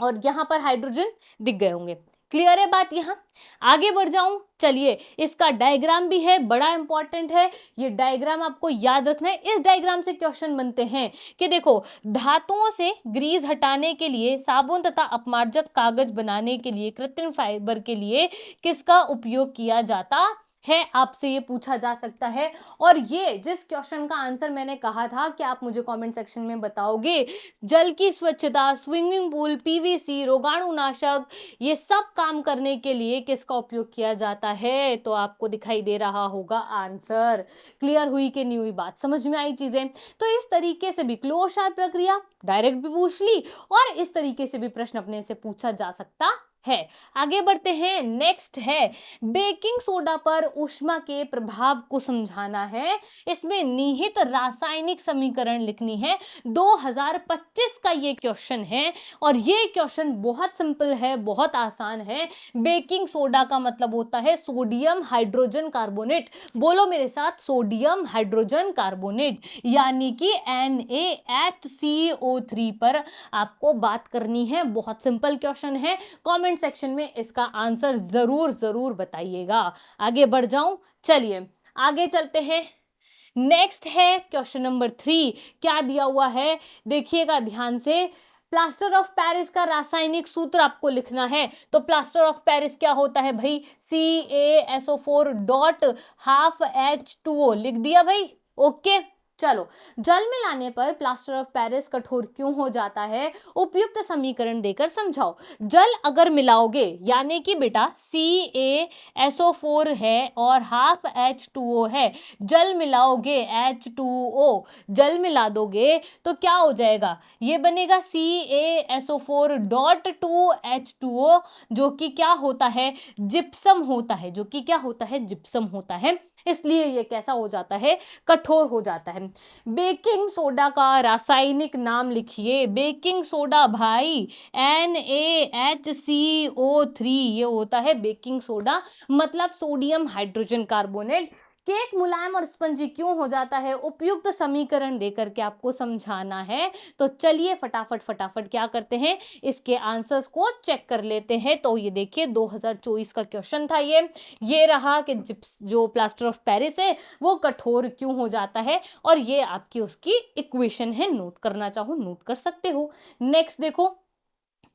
और यहां पर हाइड्रोजन दिख गए होंगे। क्लियर है बात? यहां आगे बढ़ जाऊं, चलिए इसका डायग्राम भी है, बड़ा इंपॉर्टेंट है। ये डायग्राम आपको याद रखना है। इस डायग्राम से क्वेश्चन बनते हैं कि देखो, धातुओं से ग्रीस हटाने के लिए, साबुन तथा अपमार्जक कागज बनाने के लिए, कृत्रिम फाइबर के लिए किसका उपयोग किया जाता है? आपसे ये पूछा जा सकता है। और ये जिस क्वेश्चन का आंसर मैंने कहा था कि आप मुझे कमेंट सेक्शन में बताओगे, जल की स्वच्छता, स्विमिंग पूल, PVC, रोगाणुनाशक, ये सब काम करने के लिए किसका उपयोग किया जाता है? तो आपको दिखाई दे रहा होगा आंसर। क्लियर हुई कि नहीं हुई बात? समझ में आई चीजें? तो इस तरीके से भी क्लोर क्षार प्रक्रिया डायरेक्ट भी पूछ ली और इस तरीके से भी प्रश्न अपने से पूछा जा सकता है। आगे बढ़ते हैं, नेक्स्ट है बेकिंग सोडा पर ऊष्मा के प्रभाव को समझाना है। इसमें निहित रासायनिक समीकरण लिखनी है। 2025 का ये क्वेश्चन है और ये क्वेश्चन बहुत सिंपल है, बहुत आसान है। बेकिंग सोडा का मतलब होता है सोडियम हाइड्रोजन कार्बोनेट। बोलो मेरे साथ, सोडियम हाइड्रोजन कार्बोनेट, यानी कि NaHCO3 पर आपको बात करनी है। बहुत सिंपल क्वेश्चन है। कमेंट सेक्शन में इसका आंसर जरूर जरूर बताइएगा। आगे बढ़ जाऊं, चलिए आगे चलते हैं। नेक्स्ट है क्वेश्चन नंबर 3। क्या दिया हुआ है, देखिएगा ध्यान से। प्लास्टर ऑफ पेरिस का रासायनिक सूत्र आपको लिखना है। तो प्लास्टर ऑफ पेरिस क्या होता है भाई, CaSO4 डॉट हाफ H2O लिख दिया भाई। ओके, चलो। जल में लाने पर प्लास्टर ऑफ पेरिस कठोर क्यों हो जाता है, उपयुक्त समीकरण देकर समझाओ। जल अगर मिलाओगे, यानी कि बेटा CaSO4 है और हाफ H2O है, जल मिलाओगे H2O, जल मिला दोगे तो क्या हो जाएगा, ये बनेगा CaSO4 डॉट 2H2O, जो कि क्या होता है, जिप्सम होता है, जो कि क्या होता है, जिप्सम होता है। इसलिए ये कैसा हो जाता है, कठोर हो जाता है। बेकिंग सोडा का रासायनिक नाम लिखिए। बेकिंग सोडा भाई NaHCO3 ये होता है बेकिंग सोडा, मतलब सोडियम हाइड्रोजन कार्बोनेट। केक मुलायम और स्पंजी क्यों हो जाता है, उपयुक्त समीकरण देकर के आपको समझाना है। तो चलिए फटाफट फटाफट क्या करते हैं, इसके आंसर्स को चेक कर लेते हैं। तो ये देखिए 2024 का क्वेश्चन था ये रहा कि जो प्लास्टर ऑफ पेरिस है वो कठोर क्यों हो जाता है, और ये आपकी उसकी इक्वेशन है। नोट करना चाहो नोट कर सकते हो। नेक्स्ट देखो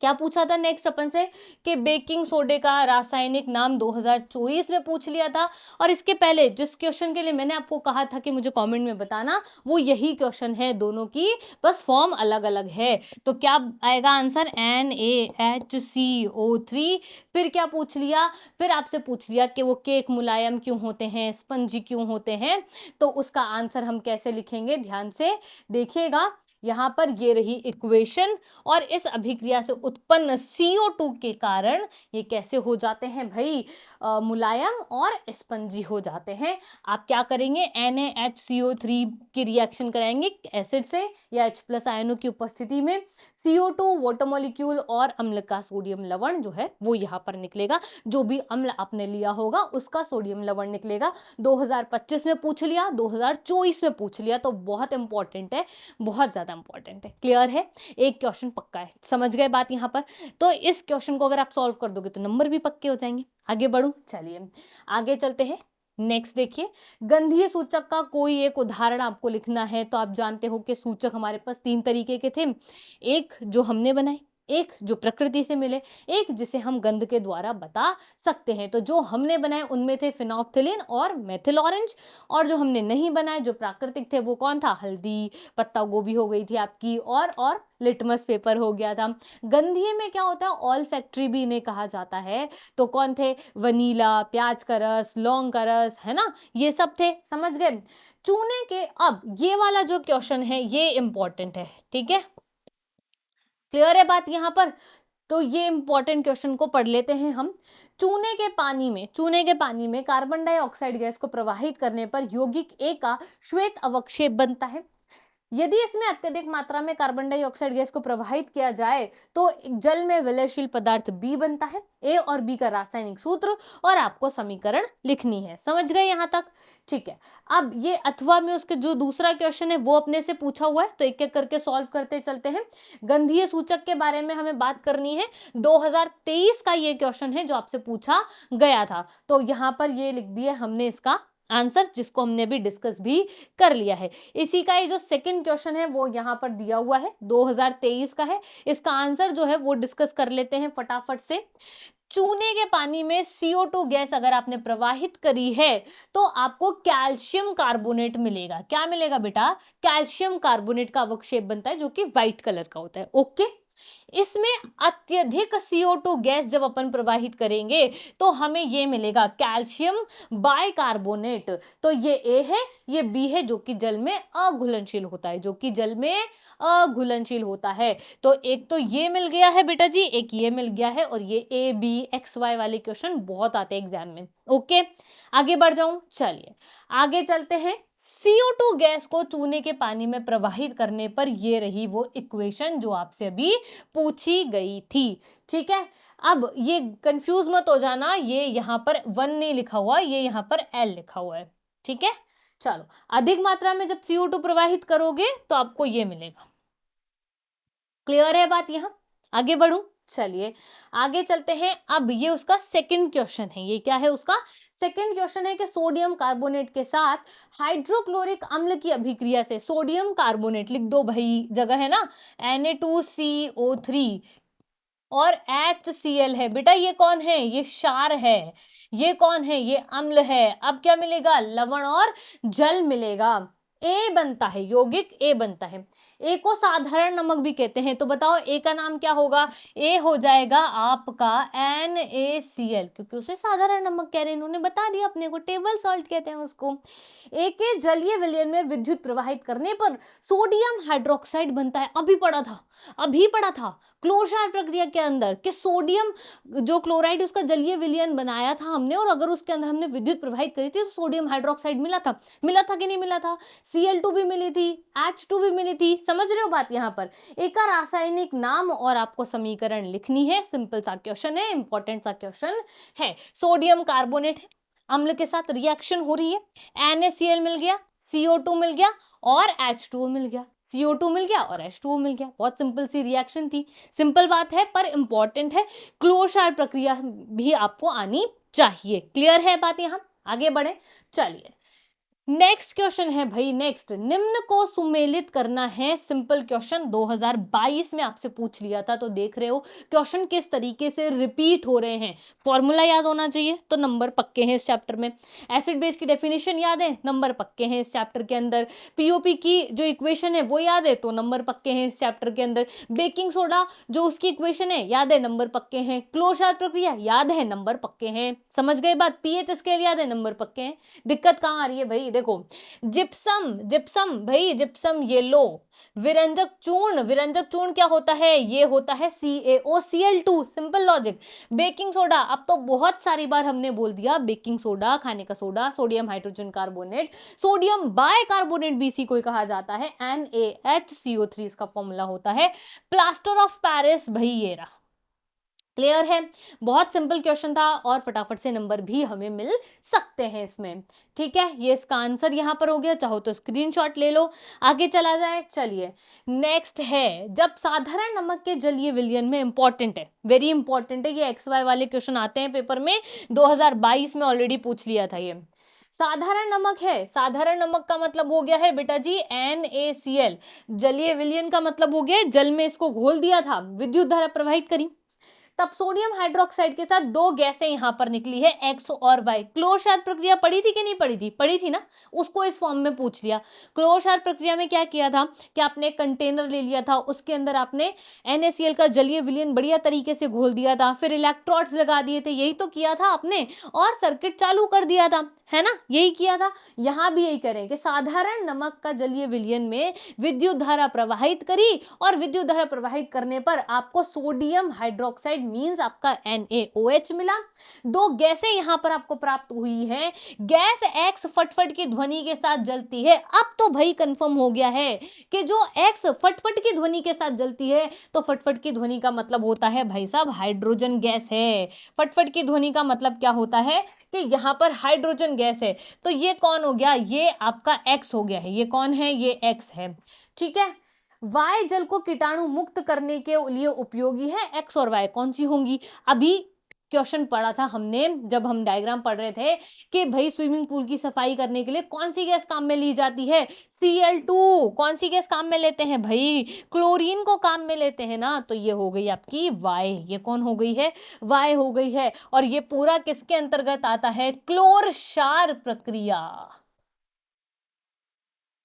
क्या पूछा था नेक्स्ट अपन से, कि बेकिंग सोडे का रासायनिक नाम 2024 में पूछ लिया था। और इसके पहले जिस क्वेश्चन के लिए मैंने आपको कहा था कि मुझे कमेंट में बताना, वो यही क्वेश्चन है, दोनों की बस फॉर्म अलग अलग है। तो क्या आएगा आंसर, NaHCO3। फिर क्या पूछ लिया, फिर आपसे पूछ लिया कि वो केक मुलायम क्यों होते हैं, स्पंजी क्यों होते हैं। तो उसका आंसर हम कैसे लिखेंगे, ध्यान से देखिएगा। यहां पर ये रही इक्वेशन, और इस अभिक्रिया से उत्पन्न CO2 के कारण ये कैसे हो जाते हैं भाई, मुलायम और स्पंजी हो जाते हैं। आप क्या करेंगे, NaHCO3 की रिएक्शन कराएंगे एसिड से या H+ आयनों की उपस्थिति में। CO2 वाटर मॉलिक्यूल और अम्ल का सोडियम लवण जो है वो यहाँ पर निकलेगा। जो भी अम्ल आपने लिया होगा उसका सोडियम लवण निकलेगा। 2025 में पूछ लिया, 2024 में पूछ लिया, तो बहुत इंपॉर्टेंट है, बहुत ज्यादा इंपॉर्टेंट है। क्लियर है, एक क्वेश्चन पक्का है, समझ गए बात यहाँ पर। तो इस क्वेश्चन को अगर आप सॉल्व कर दोगे तो नंबर भी पक्के हो जाएंगे। आगे बढ़ू, चलिए आगे चलते हैं। नेक्स्ट देखिए, गंधीय सूचक का कोई एक उदाहरण आपको लिखना है। तो आप जानते हो कि सूचक हमारे पास 3 तरीके के थे, एक जो हमने बनाए, एक जो प्रकृति से मिले, एक जिसे हम गंध के द्वारा बता सकते हैं। तो जो हमने बनाए उनमें थे फिनोल्फ्थालीन और मेथिल ऑरेंज, और जो हमने नहीं बनाए जो प्राकृतिक थे वो कौन था, हल्दी, पत्ता गोभी हो गई थी आपकी, और लिटमस पेपर हो गया था। गंधीय में क्या होता है, ऑल फैक्ट्री भी इन्हें कहा जाता है। तो कौन थे, वनीला, प्याज का रस, लौंग का रस, है ना, ये सब थे, समझ गए। चूने के, अब ये वाला जो क्वेश्चन है ये इंपॉर्टेंट है, ठीक है, क्लियर है बात यहां पर। तो ये इंपॉर्टेंट क्वेश्चन को पढ़ लेते हैं हम। चूने के पानी में कार्बन डाइऑक्साइड गैस को प्रवाहित करने पर यौगिक ए का श्वेत अवक्षेप बनता है। यदि इसमें अत्यधिक मात्रा में कार्बन डाइऑक्साइड गैस को प्रवाहित किया जाए तो जल में विलयशील पदार्थ बी बनता है। ए और बी का रासायनिक सूत्र और आपको समीकरण लिखनी है, समझ गए यहां तक, ठीक है। अब ये अथवा में उसके जो दूसरा क्वेश्चन है वो अपने से पूछा हुआ है, तो एक एक करके सॉल्व करते चलते हैं। गंधीय सूचक के बारे में हमें बात करनी है। 2023 का ये क्वेश्चन है जो आपसे पूछा गया था। तो यहां पर ये लिख दिया हमने इसका आंसर, जिसको हमने भी डिस्कस भी कर लिया है। इसी का ये जो सेकंड क्वेश्चन है वो यहाँ पर दिया हुआ है, 2023 का है। इसका आंसर जो है वो डिस्कस कर लेते हैं फटाफट से। चूने के पानी में CO2 गैस अगर आपने प्रवाहित करी है तो आपको कैल्शियम कार्बोनेट मिलेगा। क्या मिलेगा बेटा, कैल्शियम कार्बोनेट का अवक्षेप बनता है जो कि व्हाइट कलर का होता है। ओके, इसमें अत्यधिक CO2 गैस जब अपन प्रवाहित करेंगे तो हमें ये मिलेगा कैल्शियम बाइकार्बोनेट। तो ये ए है, ये बी है जो कि जल में अघुलनशील होता है, जो कि जल में अघुलनशील होता है। तो एक तो ये मिल गया है बेटा जी, एक ये मिल गया है, और ये ए बी एक्स वाई वाले क्वेश्चन बहुत आते हैं एग्जाम में। ओके, आगे बढ़ जाऊं, चलिए आगे चलते हैं। CO2 गैस को चूने के पानी में प्रवाहित करने पर ये रही वो इक्वेशन जो आपसे अभी पूछी गई थी। ठीक है, अब ये कंफ्यूज मत हो जाना, ये यहां पर 1 नहीं लिखा हुआ, ये यहां पर L लिखा हुआ है। ठीक है, चलो, अधिक मात्रा में जब CO2 प्रवाहित करोगे तो आपको ये मिलेगा। क्लियर है बात? यहां आगे बढ़ू, चलिए आगे चलते हैं। अब ये उसका सेकंड क्वेश्चन है। ये क्या है उसका सेकंड क्वेश्चन है कि सोडियम कार्बोनेट के साथ हाइड्रोक्लोरिक अम्ल की अभिक्रिया से, सोडियम कार्बोनेट लिख दो भाई, जगह है ना, Na2CO3 और HCl है बेटा। ये कौन है? ये क्षार है। ये कौन है? ये अम्ल है। अब क्या मिलेगा? लवण और जल मिलेगा। ए बनता है, यौगिक ए बनता है। ए को साधारण नमक भी कहते हैं, तो बताओ ए का नाम क्या होगा? ए हो जाएगा आपका NaCl, क्योंकि उसे साधारण नमक कह रहे हैं, इन्होंने बता दिया अपने को, टेबल सॉल्ट कहते हैं उसको। ए के जलीय विलयन में विद्युत प्रवाहित करने पर सोडियम हाइड्रोक्साइड बनता है। अभी पढ़ा था, अभी पढ़ा था क्लोरशार प्रक्रिया के अंदर कि सोडियम जो क्लोराइड उसका जलीय विलयन बनाया था हमने, और अगर उसके अंदर हमने विद्युत प्रवाहित करी थी तो सोडियम हाइड्रोक्साइड मिला था। मिला था कि नहीं मिला था? Cl2 भी मिली थी, H2 भी मिली थी। समझ रहे हो बात? यहाँ पर एक का रासायनिक नाम और आपको समीकरण लिखनी है। सिंपल सा क्वेश्चन है, इंपॉर्टेंट सा क्वेश्चन है। सोडियम कार्बोनेट है, अम्ल के साथ रिएक्शन हो रही है, NaCl मिल गया, CO2 मिल गया और H2O मिल गया। CO2 मिल गया और H2O मिल गया। बहुत सिंपल सी रिएक्शन थी, सिंपल बात है पर इंपॉर्टेंट है। क्लोरशार प्रक्रिया भी आपको आनी चाहिए। क्लियर है बात? यहां आगे बढ़े, चलिए नेक्स्ट क्वेश्चन है भाई। नेक्स्ट, निम्न को सुमेलित करना है। सिंपल क्वेश्चन 2022 में आपसे पूछ लिया था, तो देख रहे हो क्वेश्चन किस तरीके से रिपीट हो रहे हैं। फॉर्मूला याद होना चाहिए तो नंबर पक्के हैं इस चैप्टर में। एसिड बेस की डेफिनेशन याद है, नंबर पक्के हैं इस चैप्टर के अंदर। पीओपी की जो इक्वेशन है वो याद है, तो नंबर पक्के हैं इस चैप्टर के अंदर। बेकिंग सोडा जो उसकी इक्वेशन है याद है, नंबर पक्के हैं। क्लोरशार प्रक्रिया याद है, नंबर पक्के हैं। समझ गए बात? पीएच स्केल याद है, नंबर पक्के हैं। दिक्कत कहां आ रही है भाई? देखो, जिप्सम, जिप्सम भाई, जिप्सम येलो। विरंजक चूर्ण, विरंजक चूर्ण क्या होता है? ये होता है CaOCl2। Simple logic. Baking soda, अब तो बहुत सारी बार हमने बोल दिया, बेकिंग सोडा खाने का soda, sodium hydrogen carbonate, sodium bicarbonate भी इसी को कहा जाता है, NaHCO3 इसका फॉर्मूला होता है। प्लास्टर ऑफ पेरिस भाई ये रहा। क्लियर है? बहुत सिंपल क्वेश्चन था और फटाफट से नंबर भी हमें मिल सकते हैं इसमें। ठीक है, ये इसका आंसर यहां पर हो गया, चाहो तो स्क्रीनशॉट ले लो, आगे चला जाए। चलिए नेक्स्ट है, जब साधारण नमक के जलीय विलयन में, इंपॉर्टेंट है, वेरी इंपॉर्टेंट है, ये XY वाले क्वेश्चन आते हैं पेपर में, 2022 में ऑलरेडी पूछ लिया था ये। साधारण नमक है, साधारण नमक का मतलब हो गया है बेटा जी NaCl। जलीय विलयन का मतलब हो गया जल में इसको घोल दिया था, विद्युत धारा प्रवाहित करी, तब सोडियम हाइड्रोक्साइड के साथ दो गैसें यहां पर निकली है, एक्स और वाई। क्लोरशार प्रक्रिया पढ़ी थी कि नहीं पढ़ी थी? पढ़ी थी ना, उसको इस फॉर्म में पूछ लिया। क्लोरशार प्रक्रिया में क्या किया था कि आपने एक कंटेनर ले लिया था, उसके अंदर आपने NaCl का जलीय विलयन बढ़िया तरीके से घोल दिया था, फिर इलेक्ट्रोड्स लगा दिए थे, यही तो किया था आपने, और सर्किट चालू कर दिया था, है ना, यही किया था। यहां भी यही करें कि साधारण नमक का जलीय विलयन में विद्युत धारा प्रवाहित करी, और विद्युत धारा प्रवाहित करने पर आपको सोडियम हाइड्रोक्साइड मींस आपका NaOH मिला। दो गैसें यहां पर आपको प्राप्त हुई हैं। गैस X फटफट की ध्वनि के साथ जलती है। अब तो भाई कंफर्म हो गया है कि जो X फटफट की ध्वनि के साथ जलती है, तो फटफट की ध्वनि का मतलब होता है भाई साहब हाइड्रोजन गैस है। फटफट की ध्वनि का मतलब क्या होता है कि यहां पर हाइड्रोजन गैस है। तो ये कौन हो गया? ये आपका X हो गया है। ये कौन है? ये X है। ठीक है, वाय जल को कीटाणु मुक्त करने के लिए उपयोगी है। एक्स और वाय कौन सी होंगी? अभी क्वेश्चन पढ़ा था हमने जब हम डायग्राम पढ़ रहे थे कि भाई स्विमिंग पूल की सफाई करने के लिए कौन सी गैस काम में ली जाती है? Cl2। कौन सी गैस काम में लेते हैं भाई? क्लोरीन को काम में लेते हैं ना। तो ये हो गई आपकी वाय। ये कौन हो गई है? वाय हो गई है। और ये पूरा किसके अंतर्गत आता है? क्लोरक्षार प्रक्रिया।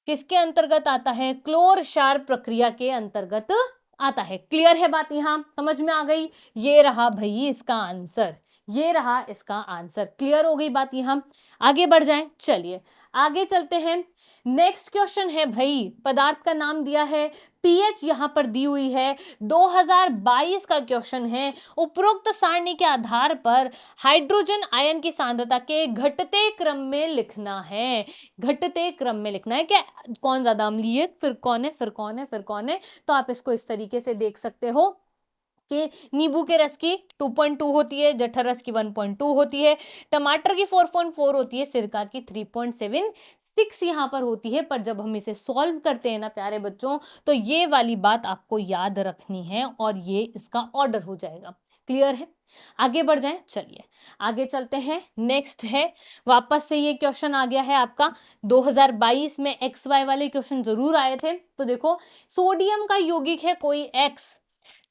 किसके अंतर्गत आता है? क्लोरक्षार प्रक्रिया के अंतर्गत आता है। क्लियर है बात, यहां समझ में आ गई? ये रहा भाई इसका आंसर, ये रहा इसका आंसर। क्लियर हो गई बात? यहां आगे बढ़ जाएं, चलिए आगे चलते हैं। नेक्स्ट क्वेश्चन है भाई, पदार्थ का नाम दिया है, पीएच यहां पर दी हुई है, 2022 का क्वेश्चन है। उपरोक्त सारणी के आधार पर हाइड्रोजन आयन की सांद्रता के घटते क्रम में लिखना है। घटते क्रम में लिखना है, क्या कौन ज्यादा अम्लीय, फिर कौन है, फिर कौन है, फिर कौन है। तो आप इसको इस तरीके से देख सकते हो कि नींबू के रस की 2.2 होती है, जठर रस की 1.2 होती है, टमाटर की 4.4 होती है, सिरका की 3.76 यहां पर होती है। पर जब हम इसे सॉल्व करते हैं ना प्यारे बच्चों, तो ये वाली बात आपको याद रखनी है और ये इसका ऑर्डर हो जाएगा। क्लियर है? आगे बढ़ जाएं, चलिए आगे चलते हैं। नेक्स्ट है, वापस से ये क्वेश्चन आ गया है आपका, 2022 में एक्स वाई वाले क्वेश्चन जरूर आए थे। तो देखो, सोडियम का यौगिक है कोई एक्स,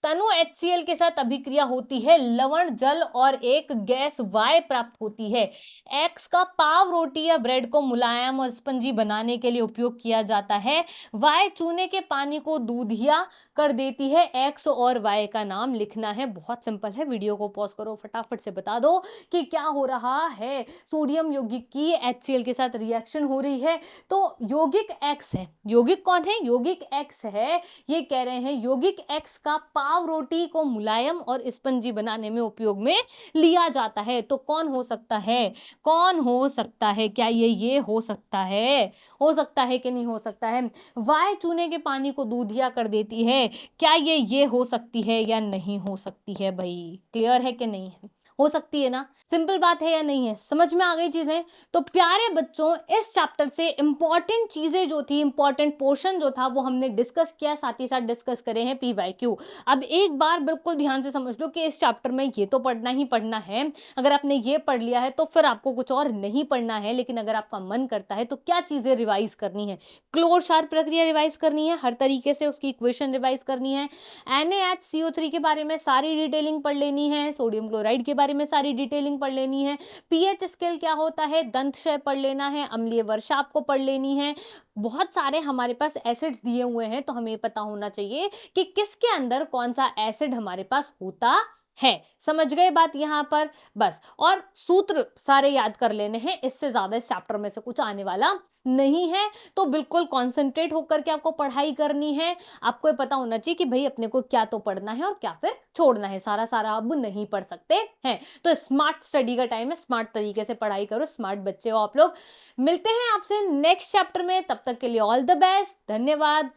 तनु HCl के साथ अभिक्रिया होती है, लवण जल और एक गैस Y प्राप्त होती है। X का पाव रोटी या ब्रेड को मुलायम और स्पंजी बनाने के लिए उपयोग किया जाता है। Y चूने के पानी को दूधिया कर देती है। X और Y का नाम लिखना है। बहुत सिंपल है, वीडियो को पॉज करो, फटाफट से बता दो कि क्या हो रहा है। सोडियम यौगिक की HCl के साथ रिएक्शन हो रही है, तो यौगिक X है। यौगिक कौन है? यौगिक X है। ये कह रहे हैं यौगिक X का पाव रोटी को मुलायम और स्पंजी बनाने में उपयोग में लिया जाता है। तो कौन हो सकता है? कौन हो सकता है? क्या ये हो सकता है? हो सकता है कि नहीं हो सकता है? वाय चूने के पानी को दूधिया कर देती है, क्या ये हो सकती है या नहीं हो सकती है भाई? क्लियर है कि नहीं है? हो सकती है ना? सिंपल बात है या नहीं है? समझ में आ गई चीजें? तो प्यारे बच्चों, इस चैप्टर से इंपॉर्टेंट चीजें जो थी, इंपॉर्टेंट पोर्शन जो था, वो हमने डिस्कस किया, साथ ही साथ डिस्कस करे हैं PYQ। अब एक बार बिल्कुल ध्यान से समझ लो कि इस चैप्टर में ये तो पढ़ना ही पढ़ना है। अगर आपने ये पढ़ लिया है तो फिर आपको कुछ और नहीं पढ़ना है। लेकिन अगर आपका मन करता है तो क्या चीजें रिवाइज करनी है? क्लोर क्षार प्रक्रिया रिवाइज करनी है, हर तरीके से उसकी इक्वेशन रिवाइज करनी है, NaHCO3 के बारे में सारी डिटेलिंग पढ़ लेनी है, सोडियम क्लोराइड के बारे में सारी डिटेलिंग पढ़ लेनी है, पीएच स्केल क्या होता है, दंतक्षय पढ़ लेना है, अम्लीय वर्षा आपको पढ़ लेनी है। बहुत सारे हमारे पास एसिड्स दिए हुए हैं, तो हमें पता होना चाहिए कि किसके अंदर कौन सा एसिड हमारे पास होता है। समझ गए बात यहां पर? बस, और सूत्र सारे याद कर लेने हैं, इससे ज्यादा इस चैप्टर में से कुछ आने वाला नहीं है। तो बिल्कुल कॉन्सेंट्रेट होकर के आपको पढ़ाई करनी है। आपको ये पता होना चाहिए कि भाई अपने को क्या तो पढ़ना है और क्या फिर छोड़ना है। सारा सारा अब नहीं पढ़ सकते हैं। तो स्मार्ट स्टडी का टाइम है, स्मार्ट तरीके से पढ़ाई करो, स्मार्ट बच्चे हो आप लोग। मिलते हैं आपसे नेक्स्ट चैप्टर में, तब तक के लिए ऑल द बेस्ट, धन्यवाद।